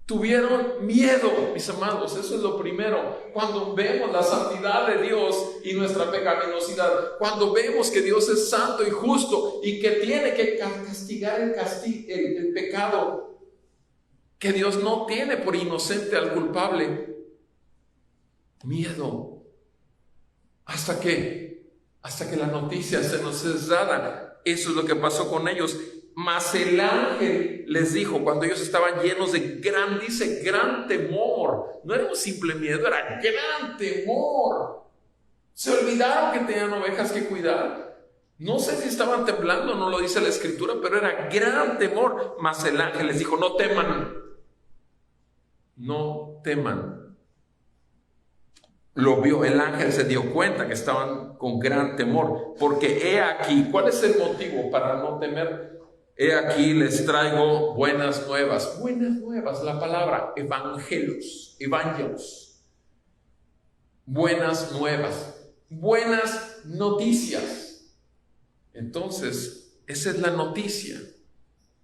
Tuvieron miedo, mis amados. Eso es lo primero. Cuando vemos la santidad de Dios y nuestra pecaminosidad, cuando vemos que Dios es santo y justo y que tiene que castigar el pecado, que Dios no tiene por inocente al culpable, miedo, hasta que la noticia se nos es dada. Eso es lo que pasó con ellos. Mas el ángel les dijo, cuando ellos estaban llenos de gran temor. No era un simple miedo, era gran temor. Se olvidaron que tenían ovejas que cuidar. No sé si estaban temblando, no lo dice la escritura, pero era gran temor. Mas el ángel les dijo: no teman. No teman. Lo vio, el ángel se dio cuenta que estaban con gran temor, porque he aquí, ¿cuál es el motivo para no temer? He aquí les traigo buenas nuevas. Buenas nuevas, la palabra evangelos. Buenas nuevas, buenas noticias. Entonces, esa es la noticia.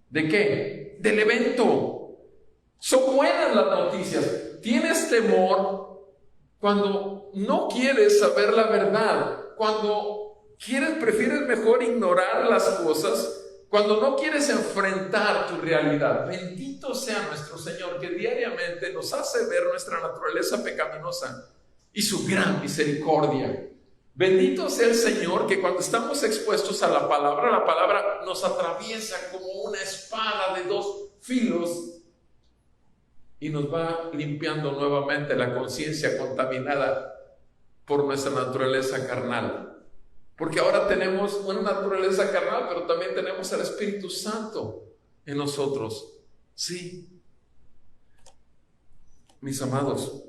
¿De qué? Del evento. Son buenas las noticias. Tienes temor cuando no quieres saber la verdad, cuando prefieres mejor ignorar las cosas, cuando no quieres enfrentar tu realidad. Bendito sea nuestro Señor, que diariamente nos hace ver nuestra naturaleza pecaminosa y su gran misericordia. Bendito sea el Señor, que cuando estamos expuestos a la palabra nos atraviesa como una espada de dos filos y nos va limpiando nuevamente la conciencia contaminada por nuestra naturaleza carnal. Porque ahora tenemos una naturaleza carnal, pero también tenemos al Espíritu Santo en nosotros. Sí. Mis amados,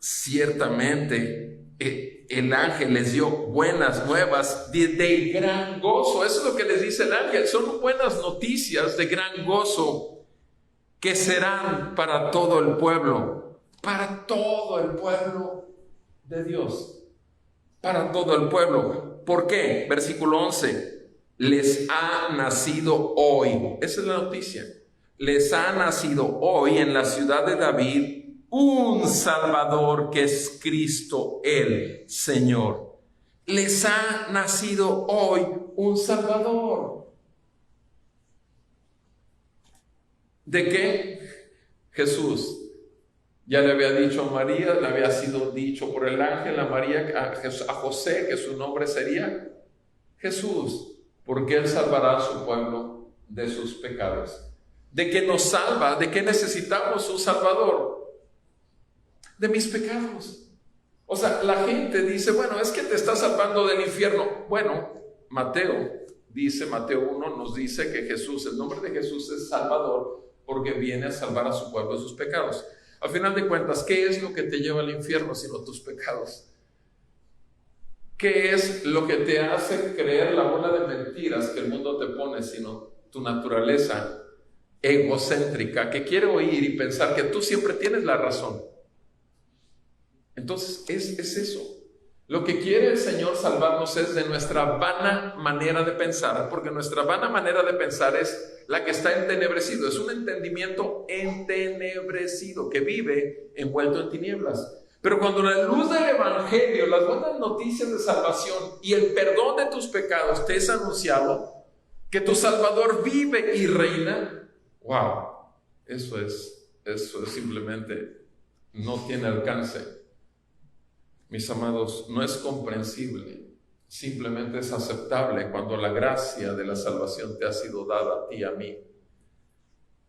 ciertamente el ángel les dio buenas nuevas de gran gozo. Eso es lo que les dice el ángel. Son buenas noticias de gran gozo que serán para todo el pueblo. para todo el pueblo de Dios. Para todo el pueblo. ¿Por qué? Versículo 11. Les ha nacido hoy. Esa es la noticia. Les ha nacido hoy en la ciudad de David un Salvador, que es Cristo el Señor. Les ha nacido hoy un Salvador. ¿De qué? Jesús. Ya le había dicho a María, le había sido dicho por el ángel a María, a José, que su nombre sería Jesús, porque Él salvará a su pueblo de sus pecados. ¿De qué nos salva? ¿De qué necesitamos un Salvador? De mis pecados. O sea, la gente dice, bueno, es que te está salvando del infierno. Bueno, Mateo 1 nos dice que Jesús, el nombre de Jesús es Salvador, porque viene a salvar a su pueblo de sus pecados. Al final de cuentas, ¿qué es lo que te lleva al infierno sino tus pecados? ¿Qué es lo que te hace creer la bola de mentiras que el mundo te pone sino tu naturaleza egocéntrica, que quiere oír y pensar que tú siempre tienes la razón? Entonces es eso. Lo que quiere el Señor salvarnos es de nuestra vana manera de pensar, porque nuestra vana manera de pensar es la que está entenebrecido, es un entendimiento entenebrecido que vive envuelto en tinieblas. Pero cuando la luz del Evangelio, las buenas noticias de salvación y el perdón de tus pecados te es anunciado, que tu Salvador vive y reina, wow, eso es simplemente, no tiene alcance. Mis amados, no es comprensible, simplemente es aceptable cuando la gracia de la salvación te ha sido dada a ti y a mí.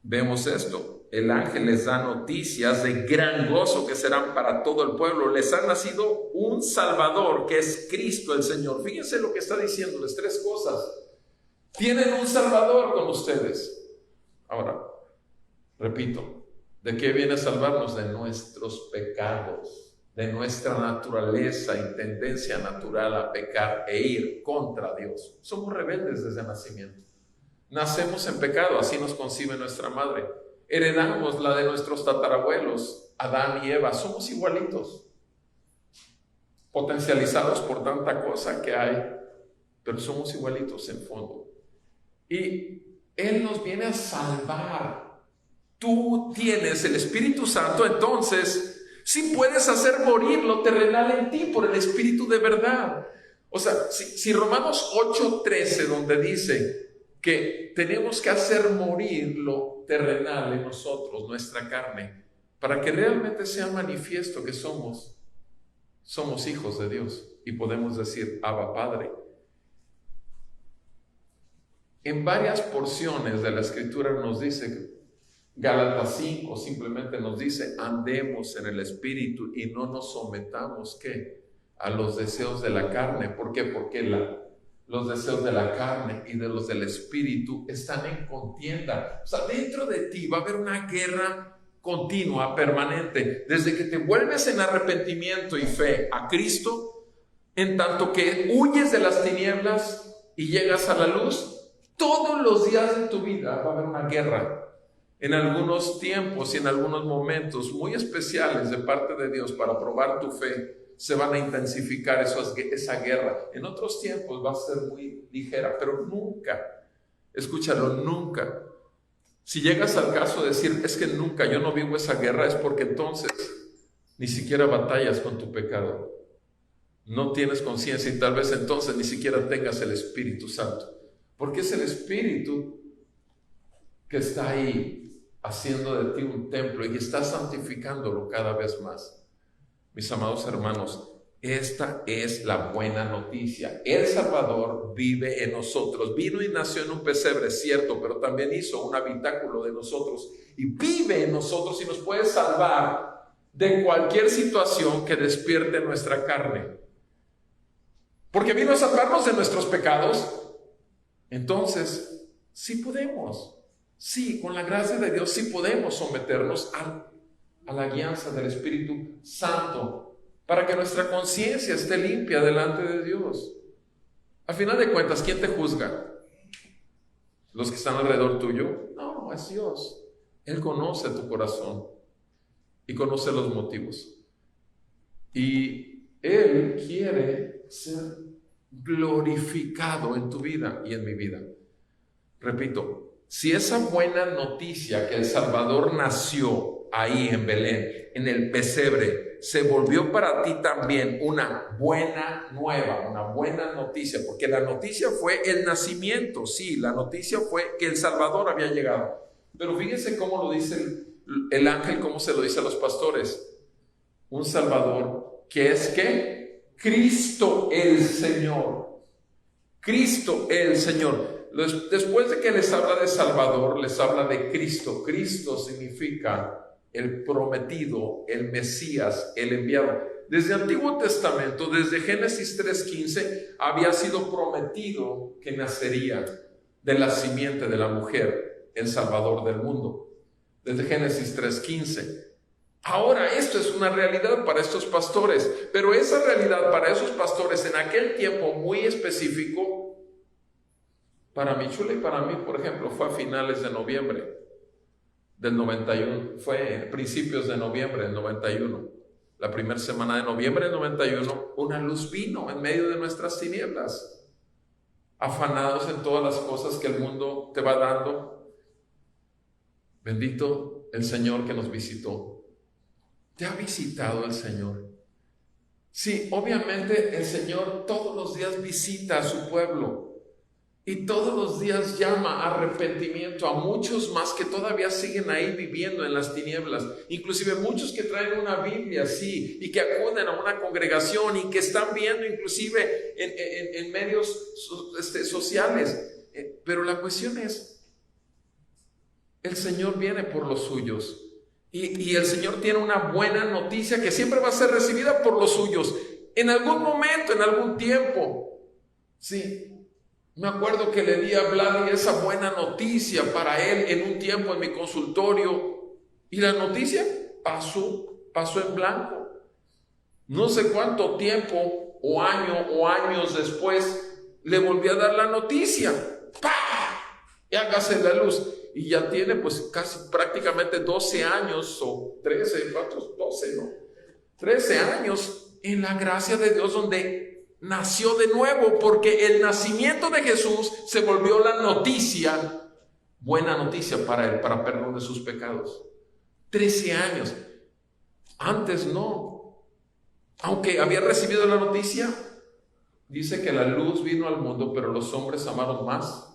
Vemos esto, el ángel les da noticias de gran gozo que serán para todo el pueblo. Les ha nacido un Salvador, que es Cristo el Señor. Fíjense lo que está diciéndoles, 3 cosas. Tienen un Salvador con ustedes. Ahora, repito, ¿de qué viene a salvarnos? De nuestros pecados, de nuestra naturaleza y tendencia natural a pecar e ir contra Dios. Somos rebeldes desde nacimiento. Nacemos en pecado, así nos concibe nuestra madre. Heredamos la de nuestros tatarabuelos, Adán y Eva. Somos igualitos, potencializados por tanta cosa que hay, pero somos igualitos en fondo. Y Él nos viene a salvar. Tú tienes el Espíritu Santo, entonces sí puedes hacer morir lo terrenal en ti por el Espíritu de verdad. O sea, si Romanos 8:13, donde dice que tenemos que hacer morir lo terrenal en nosotros, nuestra carne, para que realmente sea manifiesto que somos hijos de Dios y podemos decir, Abba Padre. En varias porciones de la Escritura nos dice que Gálatas 5 simplemente nos dice, andemos en el Espíritu y no nos sometamos, ¿qué? A los deseos de la carne. ¿Por qué? Porque los deseos de la carne y de los del Espíritu están en contienda. O sea, dentro de ti va a haber una guerra continua, permanente, desde que te vuelves en arrepentimiento y fe a Cristo, en tanto que huyes de las tinieblas y llegas a la luz. Todos los días de tu vida va a haber una guerra. En algunos tiempos y en algunos momentos muy especiales de parte de Dios para probar tu fe, se van a intensificar esa guerra. En otros tiempos va a ser muy ligera, pero nunca, escúchalo, nunca. Si llegas al caso de decir, es que nunca yo no vivo esa guerra, es porque entonces ni siquiera batallas con tu pecado. No tienes conciencia y tal vez entonces ni siquiera tengas el Espíritu Santo. Porque es el Espíritu que está ahí haciendo de ti un templo y está santificándolo cada vez más. Mis amados hermanos, esta es la buena noticia. El Salvador vive en nosotros. Vino y nació en un pesebre, cierto, pero también hizo un habitáculo de nosotros y vive en nosotros y nos puede salvar de cualquier situación que despierte nuestra carne. Porque vino a salvarnos de nuestros pecados. Entonces, sí podemos. Sí, con la gracia de Dios sí podemos someternos a la guianza del Espíritu Santo para que nuestra conciencia esté limpia delante de Dios. Al final de cuentas, ¿quién te juzga? ¿Los que están alrededor tuyo? No, es Dios. Él conoce tu corazón. y conoce los motivos. Y Él quiere ser glorificado en tu vida y en mi vida. Repito, si esa buena noticia que el Salvador nació ahí en Belén, en el pesebre, se volvió para ti también una buena nueva, una buena noticia, porque la noticia fue el nacimiento, sí, la noticia fue que el Salvador había llegado. Pero fíjense cómo lo dice el ángel, cómo se lo dice a los pastores. Un Salvador que es ¿qué? Cristo el Señor. Cristo el Señor. Después de que les habla de Salvador, les habla de Cristo. Cristo significa el prometido, el Mesías, el enviado. Desde el Antiguo Testamento, desde Génesis 3:15, había sido prometido que nacería de la simiente de la mujer, el Salvador del mundo. Desde Génesis 3:15. Ahora esto es una realidad para estos pastores, pero esa realidad para esos pastores en aquel tiempo muy específico, para Michula y para mí, por ejemplo, fue a finales de noviembre del 91, fue a principios de noviembre del 91, la primera semana de noviembre del 91, una luz vino en medio de nuestras tinieblas, afanados en todas las cosas que el mundo te va dando. Bendito el Señor que nos visitó. ¿Te ha visitado el Señor? Sí, obviamente el Señor todos los días visita a su pueblo y todos los días llama a arrepentimiento a muchos más que todavía siguen ahí viviendo en las tinieblas, inclusive muchos que traen una Biblia, sí, y que acuden a una congregación y que están viendo inclusive en medios sociales. Pero la cuestión es, el Señor viene por los suyos. Y el Señor tiene una buena noticia que siempre va a ser recibida por los suyos. En algún momento, en algún tiempo. Sí. Me acuerdo que le di a Vladi esa buena noticia para él en un tiempo en mi consultorio. Y la noticia pasó en blanco. No sé cuánto tiempo o años después le volví a dar la noticia. ¡Pah! Y hágase la luz. Y ya tiene pues casi prácticamente 12 años o 13, ¿cuántos? 12, ¿no? 13 años en la gracia de Dios donde nació de nuevo, porque el nacimiento de Jesús se volvió la noticia, buena noticia para él, para perdón de sus pecados. 13 años. Antes no. Aunque había recibido la noticia, dice que la luz vino al mundo, pero los hombres amaron más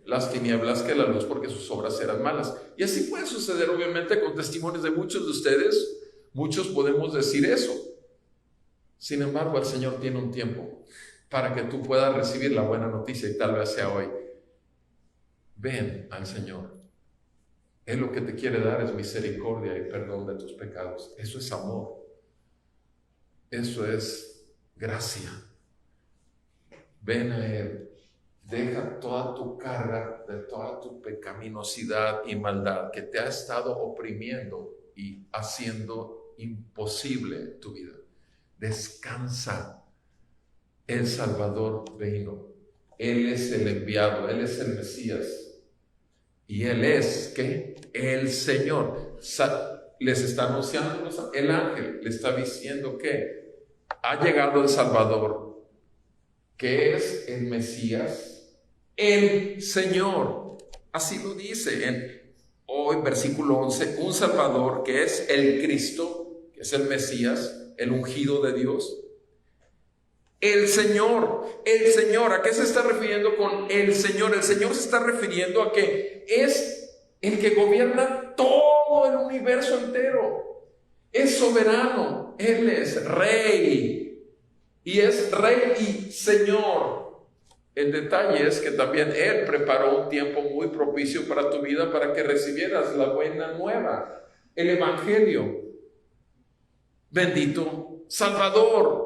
las tinieblas que la luz porque sus obras eran malas. Y así puede suceder obviamente con testimonios de muchos de ustedes. Muchos podemos decir eso. Sin embargo, el Señor tiene un tiempo para que tú puedas recibir la buena noticia y tal vez sea hoy. Ven al Señor. Él lo que te quiere dar es misericordia y perdón de tus pecados. Eso es amor. Eso es gracia. Ven a Él. Deja toda tu carga de toda tu pecaminosidad y maldad que te ha estado oprimiendo y haciendo imposible tu vida. Descansa. El Salvador vino. Él es el enviado. Él es el Mesías. Y Él es, ¿qué? El Señor. Les está anunciando, el ángel le está diciendo que ha llegado el Salvador, que es el Mesías, el Señor. Así lo dice en hoy, versículo 11, un Salvador que es el Cristo, que es el Mesías, el ungido de Dios. El Señor, ¿a qué se está refiriendo con el Señor? El Señor se está refiriendo a que es el que gobierna todo el universo entero. Es soberano, Él es Rey, y es Rey y Señor. El detalle es que también Él preparó un tiempo muy propicio para tu vida, para que recibieras la buena nueva, el Evangelio. Bendito Salvador,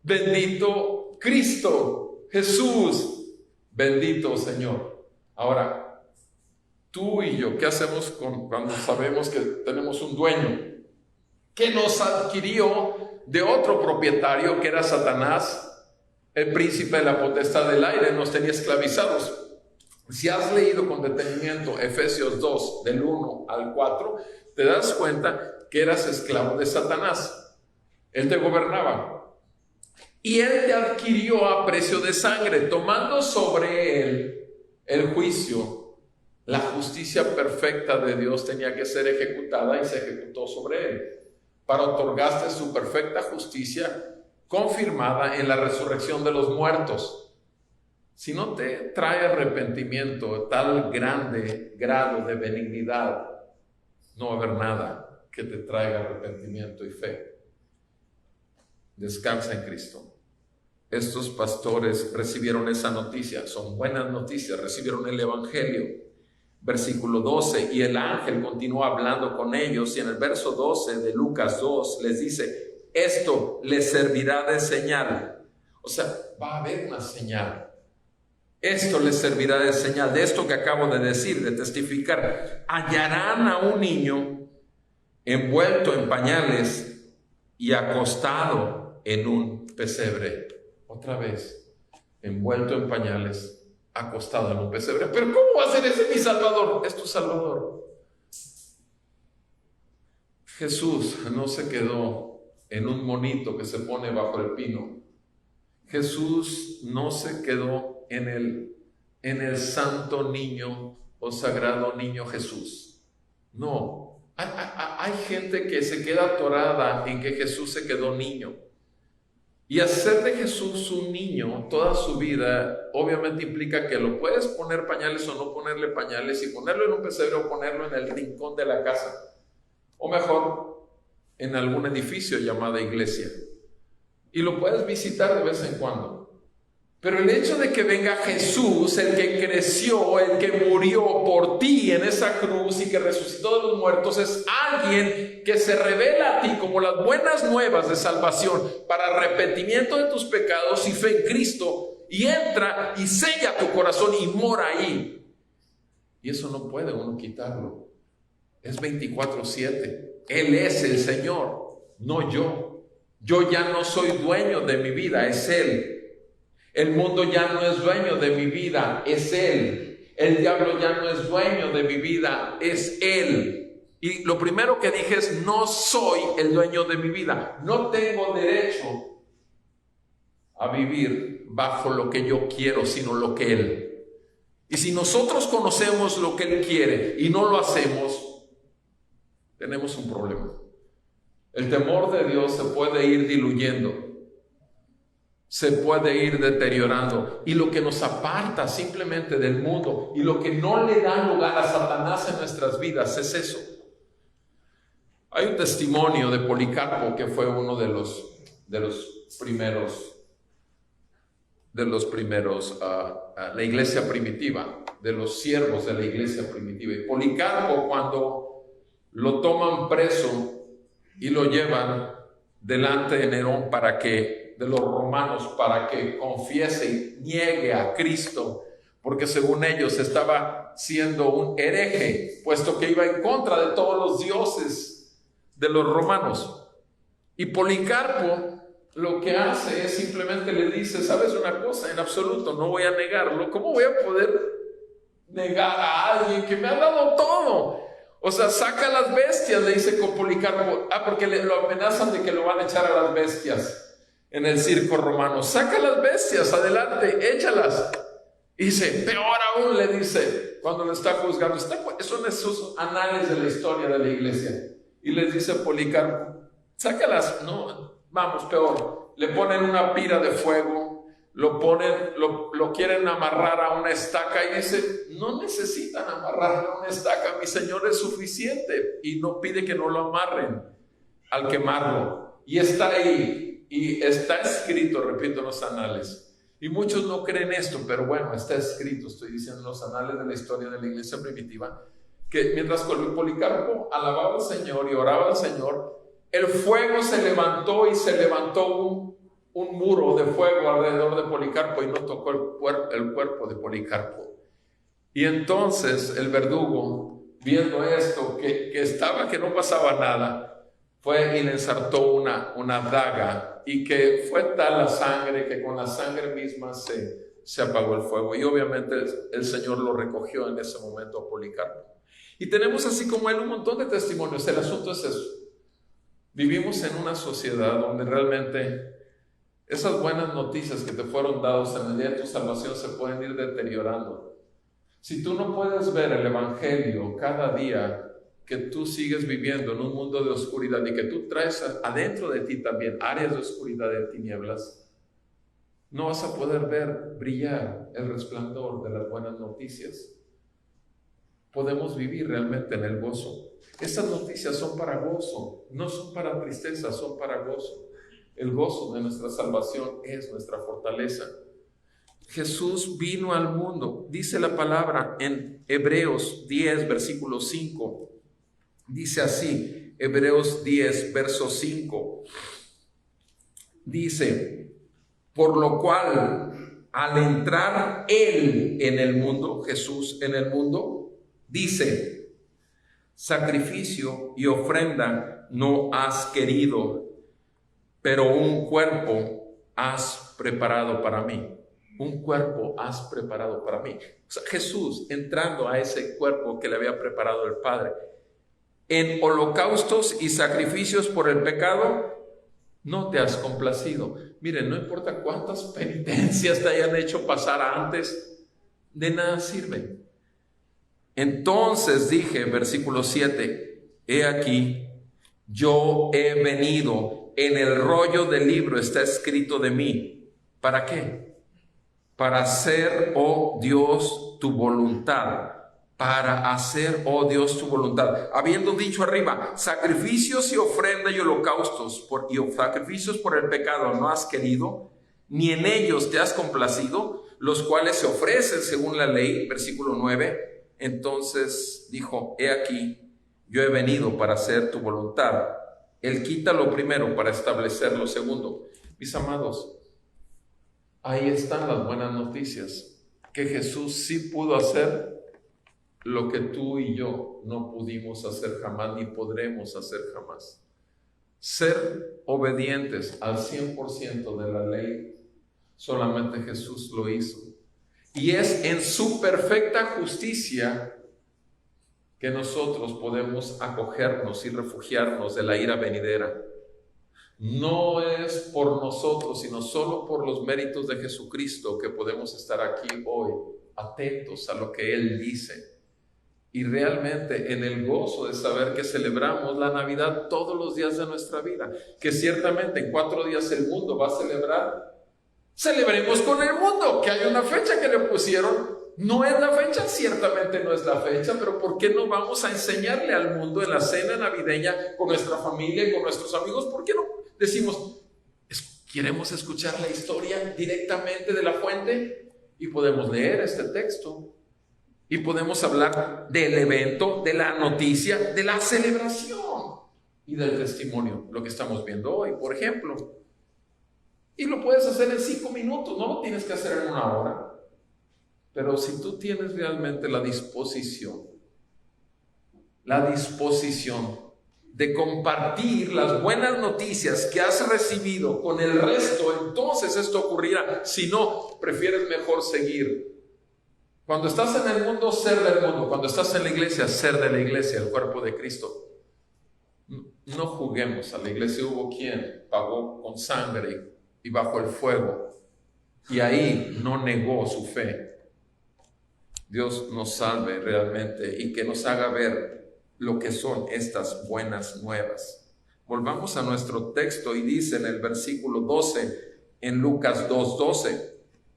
bendito Cristo, Jesús, bendito Señor. Ahora, tú y yo, ¿qué hacemos cuando sabemos que tenemos un dueño que nos adquirió de otro propietario que era Satanás? El príncipe de la potestad del aire nos tenía esclavizados. Si has leído con detenimiento Efesios 2, del 1 al 4, te das cuenta que eras esclavo de Satanás. Él te gobernaba. Y él te adquirió a precio de sangre, tomando sobre él el juicio. La justicia perfecta de Dios tenía que ser ejecutada y se ejecutó sobre él, para otorgarte su perfecta justicia confirmada en la resurrección de los muertos. Si no te trae arrepentimiento, tal grande grado de benignidad, no va a haber nada que te traiga arrepentimiento y fe. Descansa en Cristo. Estos pastores recibieron esa noticia, son buenas noticias, recibieron el Evangelio. Versículo 12, y el ángel continúa hablando con ellos, y en el verso 12 de Lucas 2 les dice: esto les servirá de señal. O sea, va a haber una señal. Esto les servirá de señal, de esto que acabo de decir, de testificar. Hallarán a un niño envuelto en pañales y acostado en un pesebre. Otra vez, envuelto en pañales, acostado en un pesebre. Pero ¿cómo va a ser ese mi Salvador? Es tu Salvador. Jesús no se quedó en un monito que se pone bajo el pino. Jesús no se quedó en el santo niño o sagrado niño Jesús. No, hay gente que se queda atorada en que Jesús se quedó niño. Y hacer de Jesús un niño toda su vida obviamente implica que lo puedes poner pañales o no ponerle pañales, y ponerlo en un pesebre o ponerlo en el rincón de la casa, o mejor, en algún edificio llamado iglesia. Y lo puedes visitar de vez en cuando. Pero el hecho de que venga Jesús, el que creció, el que murió por ti en esa cruz y que resucitó de los muertos, es alguien que se revela a ti como las buenas nuevas de salvación para arrepentimiento de tus pecados y fe en Cristo, y entra y sella tu corazón y mora ahí. Y eso no puede uno quitarlo. Es 24/7. Él es el Señor, no yo. Yo ya no soy dueño de mi vida, es Él. El mundo ya no es dueño de mi vida, es Él. El diablo ya no es dueño de mi vida, es Él. Y lo primero que dije es: no soy el dueño de mi vida. No tengo derecho a vivir bajo lo que yo quiero, sino lo que Él. Y si nosotros conocemos lo que Él quiere y no lo hacemos, tenemos un problema. El temor de Dios se puede ir diluyendo, se puede ir deteriorando, y lo que nos aparta simplemente del mundo y lo que no le da lugar a Satanás en nuestras vidas es eso. Hay un testimonio de Policarpo, que fue uno de los primeros la iglesia primitiva, de los siervos de la iglesia primitiva. Y Policarpo, cuando lo toman preso y lo llevan delante de Nerón de los romanos, para que confiese y niegue a Cristo, porque según ellos estaba siendo un hereje, puesto que iba en contra de todos los dioses de los romanos. Y Policarpo lo que hace es simplemente le dice: ¿sabes una cosa? En absoluto no voy a negarlo. ¿Cómo voy a poder negar a alguien que me ha dado todo? O sea, saca las bestias, le dice con Policarpo. Porque lo amenazan de que lo van a echar a las bestias en el circo romano. Saca las bestias, adelante, échalas. Y dice: peor aún, le dice, cuando lo está juzgando, son esos anales de la historia de la iglesia. Y les dice Policarpo: sácalas. No, vamos, peor. Le ponen una pira de fuego, lo quieren amarrar a una estaca, y dice: no necesitan amarrarlo a una estaca, mi Señor es suficiente. Y no pide que no lo amarren al quemarlo. Y está ahí. Y está escrito, repito, en los anales. Y muchos no creen esto, pero bueno, está escrito, estoy diciendo, en los anales de la historia de la iglesia primitiva, que mientras Policarpo alababa al Señor y oraba al Señor, el fuego se levantó, y se levantó un muro de fuego alrededor de Policarpo, y no tocó el cuerpo de Policarpo. Y entonces el verdugo, viendo esto, que no pasaba nada, fue y le ensartó una daga, y que fue tal la sangre que con la sangre misma se apagó el fuego. Y obviamente el Señor lo recogió en ese momento a Policarpo. Y tenemos así como él un montón de testimonios. El asunto es eso: Vivimos en una sociedad donde realmente esas buenas noticias que te fueron dadas en el día de tu salvación se pueden ir deteriorando. Si tú no puedes ver el Evangelio cada día que tú sigues viviendo en un mundo de oscuridad y que tú traes adentro de ti también áreas de oscuridad, de tinieblas, no vas a poder ver brillar el resplandor de las buenas noticias. Podemos vivir realmente en el gozo. Estas noticias son para gozo, no son para tristeza, son para gozo. El gozo de nuestra salvación es nuestra fortaleza. Jesús vino al mundo, dice la palabra en Hebreos 10, versículo 5. Dice así, Hebreos 10, verso 5. Dice, por lo cual, al entrar Él en el mundo, Jesús en el mundo, dice, sacrificio y ofrenda no has querido, pero un cuerpo has preparado para mí. Un cuerpo has preparado para mí. O sea, Jesús entrando a ese cuerpo que le había preparado el Padre. En holocaustos y sacrificios por el pecado no te has complacido. Miren, no importa cuántas penitencias te hayan hecho pasar antes, de nada sirven. Entonces dije, versículo 7, he aquí, yo he venido, en el rollo del libro está escrito de mí. ¿Para qué? Para hacer, oh Dios, tu voluntad. Para hacer, oh Dios, tu voluntad. Habiendo dicho arriba, sacrificios y ofrenda y holocaustos y sacrificios por el pecado no has querido, ni en ellos te has complacido, los cuales se ofrecen según la ley, versículo 9. Entonces dijo, he aquí, yo he venido para hacer tu voluntad. Él quita lo primero para establecer lo segundo. Mis amados, ahí están las buenas noticias, que Jesús sí pudo hacer lo que tú y yo no pudimos hacer jamás, ni podremos hacer jamás. Ser obedientes al 100% de la ley, solamente Jesús lo hizo. Y es en su perfecta justicia que nosotros podemos acogernos y refugiarnos de la ira venidera. No es por nosotros, sino solo por los méritos de Jesucristo que podemos estar aquí hoy, atentos a lo que Él dice. Y realmente en el gozo de saber que celebramos la Navidad todos los días de nuestra vida, que ciertamente en 4 días el mundo va a celebrar. Celebremos con el mundo, que hay una fecha que le pusieron. No es la fecha, ciertamente no es la fecha, pero ¿por qué no vamos a enseñarle al mundo en la cena navideña con nuestra familia y con nuestros amigos? ¿Por qué no decimos, queremos escuchar la historia directamente de la fuente? Y podemos leer este texto y podemos hablar del evento, de la noticia, de la celebración y del testimonio, lo que estamos viendo hoy, por ejemplo. Y lo puedes hacer en 5 minutos, no lo tienes que hacer en 1 hora. Pero si tú tienes realmente la disposición de compartir las buenas noticias que has recibido con el resto, entonces esto ocurrirá. Si no, prefieres mejor seguir. Cuando estás en el mundo, ser del mundo. Cuando estás en la iglesia, ser de la iglesia, el cuerpo de Cristo. No juguemos a la iglesia. Hubo quien pagó con sangre y bajo el fuego, y ahí no negó su fe. Dios nos salve realmente y que nos haga ver lo que son estas buenas nuevas. Volvamos a nuestro texto y dice en el versículo 12, en Lucas 2:12,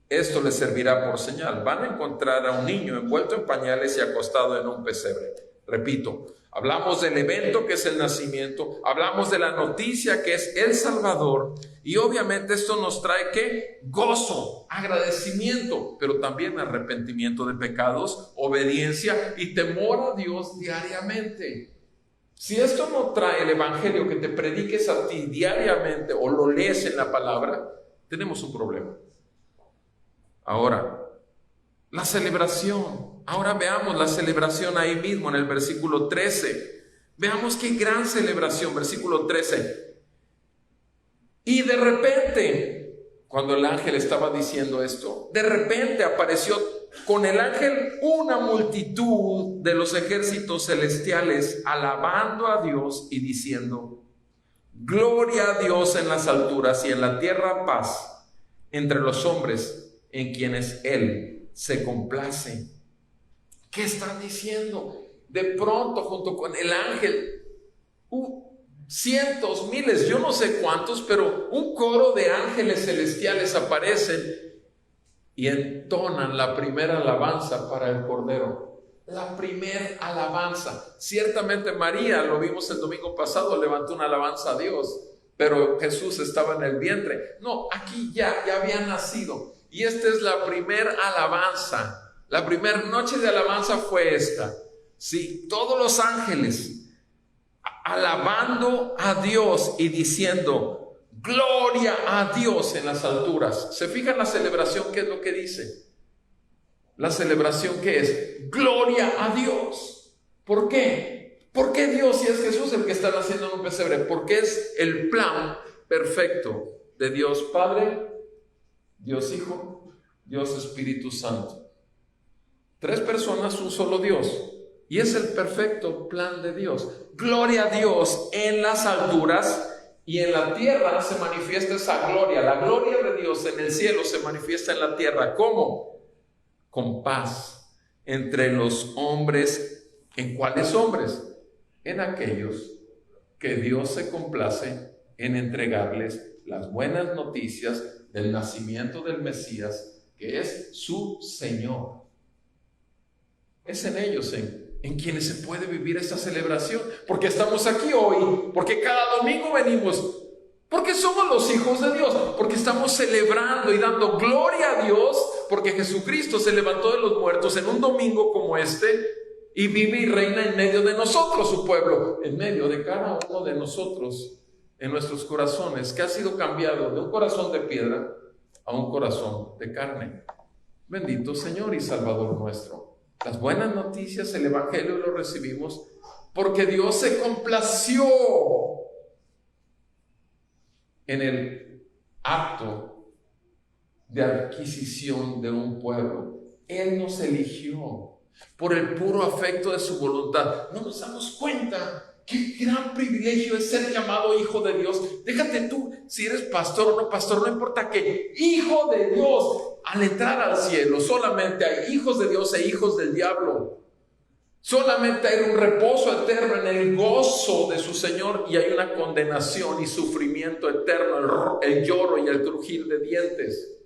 esto les servirá por señal. Van a encontrar a un niño envuelto en pañales y acostado en un pesebre. Repito, hablamos del evento que es el nacimiento, hablamos de la noticia que es el Salvador, y obviamente esto nos trae ¿qué? Gozo, agradecimiento, pero también arrepentimiento de pecados, obediencia y temor a Dios diariamente. Si esto no trae el evangelio que te prediques a ti diariamente o lo lees en la palabra, tenemos un problema. Ahora, la celebración. Ahora veamos la celebración ahí mismo en el versículo 13. Veamos qué gran celebración, versículo 13. Y de repente, cuando el ángel estaba diciendo esto, de repente apareció con el ángel una multitud de los ejércitos celestiales alabando a Dios y diciendo: Gloria a Dios en las alturas y en la tierra paz entre los hombres en quienes Él se complace. ¿Qué están diciendo? De pronto, junto con el ángel, cientos, miles, yo no sé cuántos, pero un coro de ángeles celestiales aparecen y entonan la primera alabanza para el Cordero. La primera alabanza. Ciertamente María, lo vimos el domingo pasado, levantó una alabanza a Dios, pero Jesús estaba en el vientre. No, aquí ya había nacido. Y esta es la primera alabanza. La primera noche de alabanza fue esta. Sí, todos los ángeles alabando a Dios y diciendo gloria a Dios en las alturas. ¿Se fijan la celebración? ¿Qué es lo que dice? La celebración que es gloria a Dios. ¿Por qué? ¿Por qué Dios, si es Jesús el que está naciendo en un pesebre? Porque es el plan perfecto de Dios Padre, Dios Hijo, Dios Espíritu Santo. 3 personas, un solo Dios. Y es el perfecto plan de Dios. Gloria a Dios en las alturas, y en la tierra se manifiesta esa gloria. La gloria de Dios en el cielo se manifiesta en la tierra. ¿Cómo? Con paz entre los hombres. ¿En cuáles hombres? En aquellos que Dios se complace en entregarles las buenas noticias del nacimiento del Mesías, que es su Señor. Es en ellos en quienes se puede vivir esta celebración, porque estamos aquí hoy, porque cada domingo venimos, porque somos los hijos de Dios, porque estamos celebrando y dando gloria a Dios, porque Jesucristo se levantó de los muertos en un domingo como este y vive y reina en medio de nosotros, su pueblo, en medio de cada uno de nosotros, en nuestros corazones, que ha sido cambiado de un corazón de piedra a un corazón de carne. Bendito Señor y Salvador nuestro. Las buenas noticias, el Evangelio lo recibimos porque Dios se complació en el acto de adquisición de un pueblo. Él nos eligió por el puro afecto de su voluntad. No nos damos cuenta qué gran privilegio es ser llamado hijo de Dios. Déjate tú si eres pastor o no pastor, no importa qué. Hijo de Dios. Al entrar al cielo solamente hay hijos de Dios e hijos del diablo. Solamente hay un reposo eterno en el gozo de su Señor, y hay una condenación y sufrimiento eterno, el lloro y el crujir de dientes.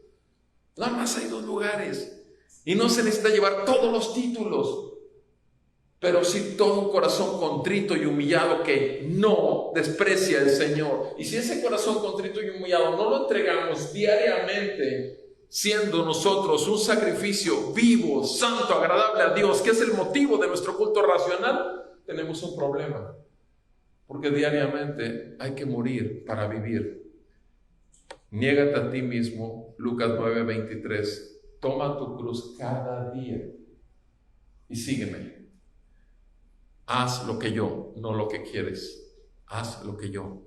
Nada más hay 2 lugares, y no se necesita llevar todos los títulos, pero sí todo un corazón contrito y humillado que no desprecia al Señor. Y si ese corazón contrito y humillado no lo entregamos diariamente, siendo nosotros un sacrificio vivo, santo, agradable a Dios, que es el motivo de nuestro culto racional, tenemos un problema, porque diariamente hay que morir para vivir. Niégate a ti mismo, Lucas 9:23, toma tu cruz cada día y sígueme. Haz lo que yo, no lo que quieres. Haz lo que yo.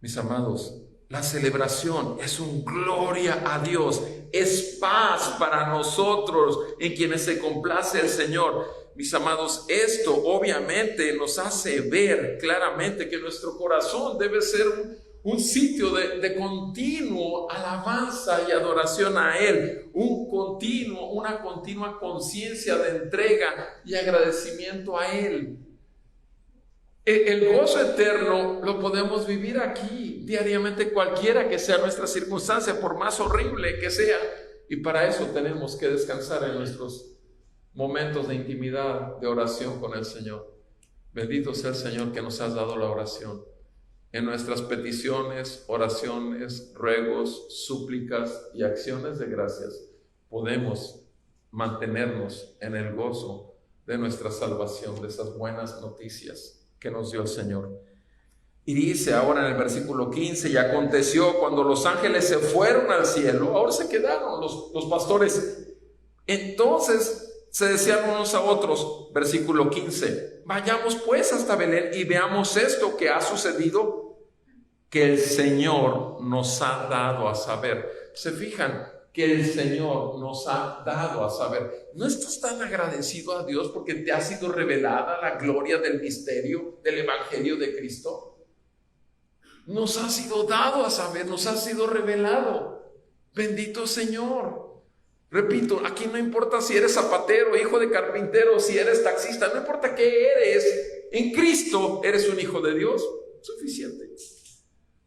Mis amados, la celebración es un gloria a Dios, es paz para nosotros en quienes se complace el Señor. Mis amados, esto obviamente nos hace ver claramente que nuestro corazón debe ser un sitio de continuo alabanza y adoración a Él, una continua conciencia de entrega y agradecimiento a Él. El gozo eterno lo podemos vivir aquí diariamente, cualquiera que sea nuestra circunstancia, por más horrible que sea, y para eso tenemos que descansar en nuestros momentos de intimidad, de oración con el Señor. Bendito sea el Señor que nos has dado la oración. En nuestras peticiones, oraciones, ruegos, súplicas y acciones de gracias podemos mantenernos en el gozo de nuestra salvación, de esas buenas noticias que nos dio el Señor. Y dice ahora en el versículo 15, y aconteció cuando los ángeles se fueron al cielo, ahora se quedaron los pastores. Entonces se decían unos a otros, versículo 15, vayamos pues hasta Belén y veamos esto que ha sucedido, que el Señor nos ha dado a saber. ¿Se fijan? Que el Señor nos ha dado a saber. ¿No estás tan agradecido a Dios porque te ha sido revelada la gloria del misterio del Evangelio de Cristo? nos ha sido dado a saber, nos ha sido revelado. Bendito Señor. Repito, aquí no importa si eres zapatero, hijo de carpintero, si eres taxista, no importa qué eres, en Cristo eres un hijo de Dios. Suficiente.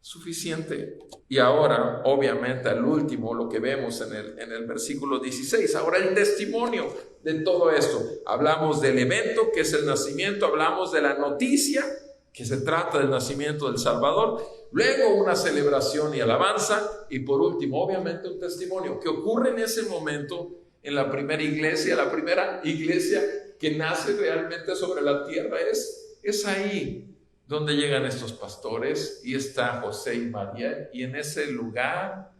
Suficiente. Y ahora, obviamente, al último, lo que vemos en el versículo 16, ahora el testimonio de todo esto. Hablamos del evento, que es el nacimiento, hablamos de la noticia, que se trata del nacimiento del Salvador, luego una celebración y alabanza, y por último, obviamente, un testimonio que ocurre en ese momento en la primera iglesia que nace realmente sobre la tierra, es ahí donde llegan estos pastores, y está José y María, y en ese lugar,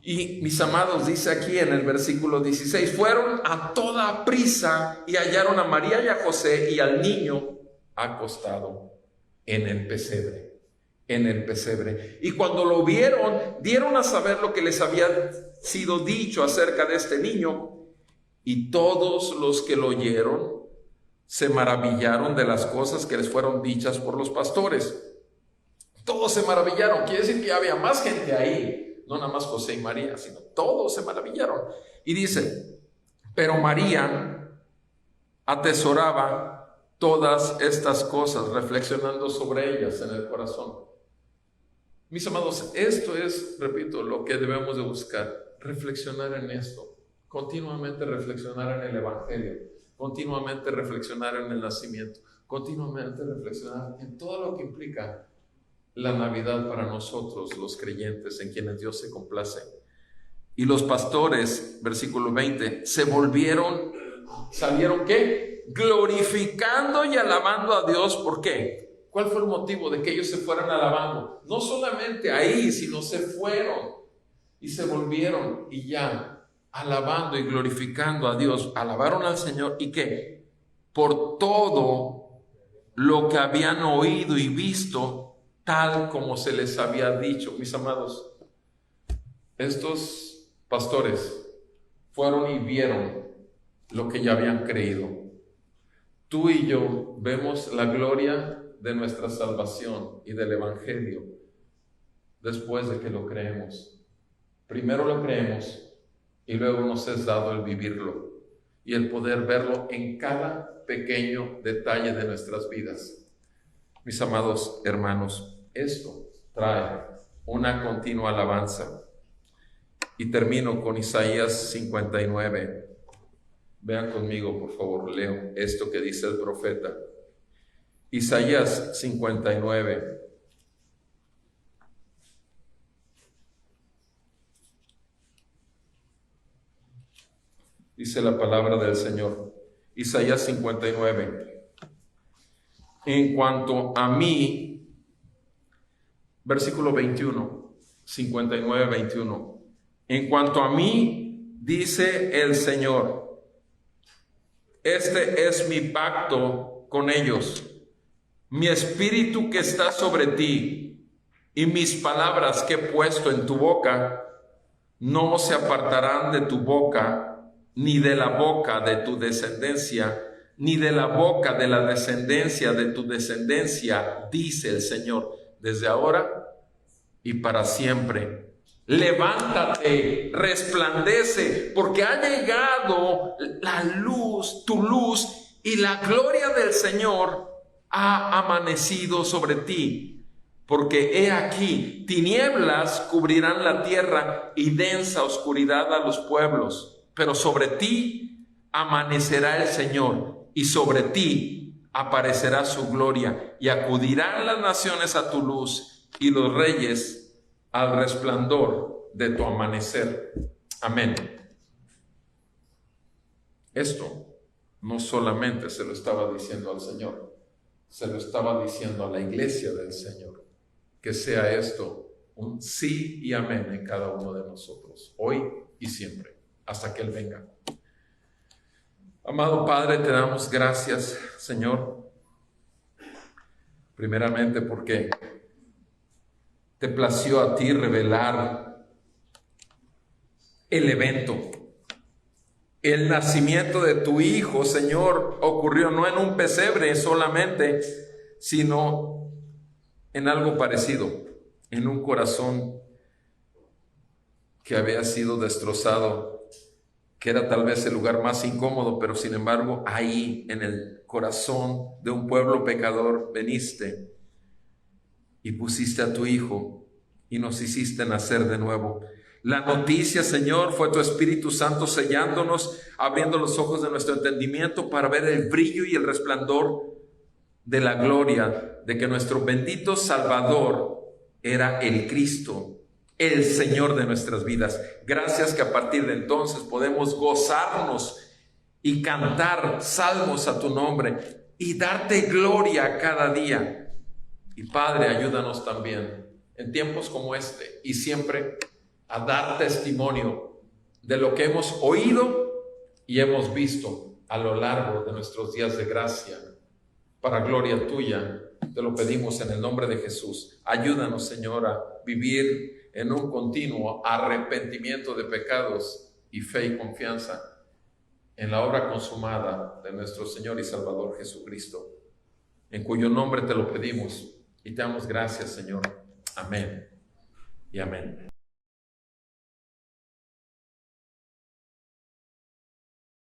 y mis amados, dice aquí en el versículo 16, fueron a toda prisa y hallaron a María y a José y al niño acostado en el pesebre, y cuando lo vieron, dieron a saber lo que les había sido dicho acerca de este niño, y todos los que lo oyeron se maravillaron de las cosas que les fueron dichas por los pastores. Todos se maravillaron, quiere decir que había más gente ahí, no nada más José y María, sino todos se maravillaron. Y dice, pero María atesoraba todas estas cosas, reflexionando sobre ellas en el corazón. Mis amados, esto es, repito, lo que debemos de buscar, reflexionar en esto, continuamente reflexionar en el Evangelio, continuamente reflexionar en el nacimiento, continuamente reflexionar en todo lo que implica la Navidad para nosotros, los creyentes, en quienes Dios se complace. Y los pastores, versículo 20, salieron ¿qué? Glorificando y alabando a Dios. ¿Por qué? ¿Cuál fue el motivo de que ellos se fueran alabando? No solamente ahí, sino se fueron y se volvieron y ya alabando y glorificando a Dios, alabaron al Señor. ¿Y qué? Por todo lo que habían oído y visto, tal como se les había dicho. Mis amados, estos pastores fueron y vieron lo que ya habían creído. Tú y yo vemos la gloria de nuestra salvación y del Evangelio después de que lo creemos. Primero lo creemos y luego nos es dado el vivirlo y el poder verlo en cada pequeño detalle de nuestras vidas. Mis amados hermanos, esto trae una continua alabanza. Y termino con Isaías 59. Vean conmigo, por favor, leo esto que dice el profeta. Isaías 59. Dice la palabra del Señor. Isaías 59. En cuanto a mí, versículo 21, 59, 21. En cuanto a mí, dice el Señor, este es mi pacto con ellos, mi espíritu que está sobre ti y mis palabras que he puesto en tu boca, no se apartarán de tu boca, ni de la boca de tu descendencia, ni de la boca de la descendencia de tu descendencia, dice el Señor, desde ahora y para siempre. Levántate, resplandece, porque ha llegado la luz, tu luz, y la gloria del Señor ha amanecido sobre ti. Porque he aquí, tinieblas cubrirán la tierra y densa oscuridad a los pueblos. Pero sobre ti amanecerá el Señor, y sobre ti aparecerá su gloria, y acudirán las naciones a tu luz, y los reyes al resplandor de tu amanecer. Amén. Esto no solamente se lo estaba diciendo al Señor, se lo estaba diciendo a la iglesia del Señor. Que sea esto un sí y amén en cada uno de nosotros, hoy y siempre, hasta que Él venga. Amado Padre, te damos gracias, Señor, primeramente porque te plació a ti revelar el evento. El nacimiento de tu Hijo, Señor, ocurrió no en un pesebre solamente, sino en algo parecido, en un corazón que había sido destrozado, que era tal vez el lugar más incómodo, pero sin embargo ahí en el corazón de un pueblo pecador veniste y pusiste a tu Hijo y nos hiciste nacer de nuevo. La noticia, Señor, fue tu Espíritu Santo sellándonos, abriendo los ojos de nuestro entendimiento para ver el brillo y el resplandor de la gloria de que nuestro bendito Salvador era el Cristo, el Señor de nuestras vidas. Gracias que a partir de entonces podemos gozarnos y cantar salmos a tu nombre y darte gloria cada día. Y Padre, ayúdanos también en tiempos como este y siempre a dar testimonio de lo que hemos oído y hemos visto a lo largo de nuestros días de gracia, para gloria tuya. Te lo pedimos en el nombre de Jesús. Ayúdanos, Señor, a vivir en un continuo arrepentimiento de pecados y fe y confianza en la obra consumada de nuestro Señor y Salvador Jesucristo, en cuyo nombre te lo pedimos y te damos gracias, Señor. Amén y amén.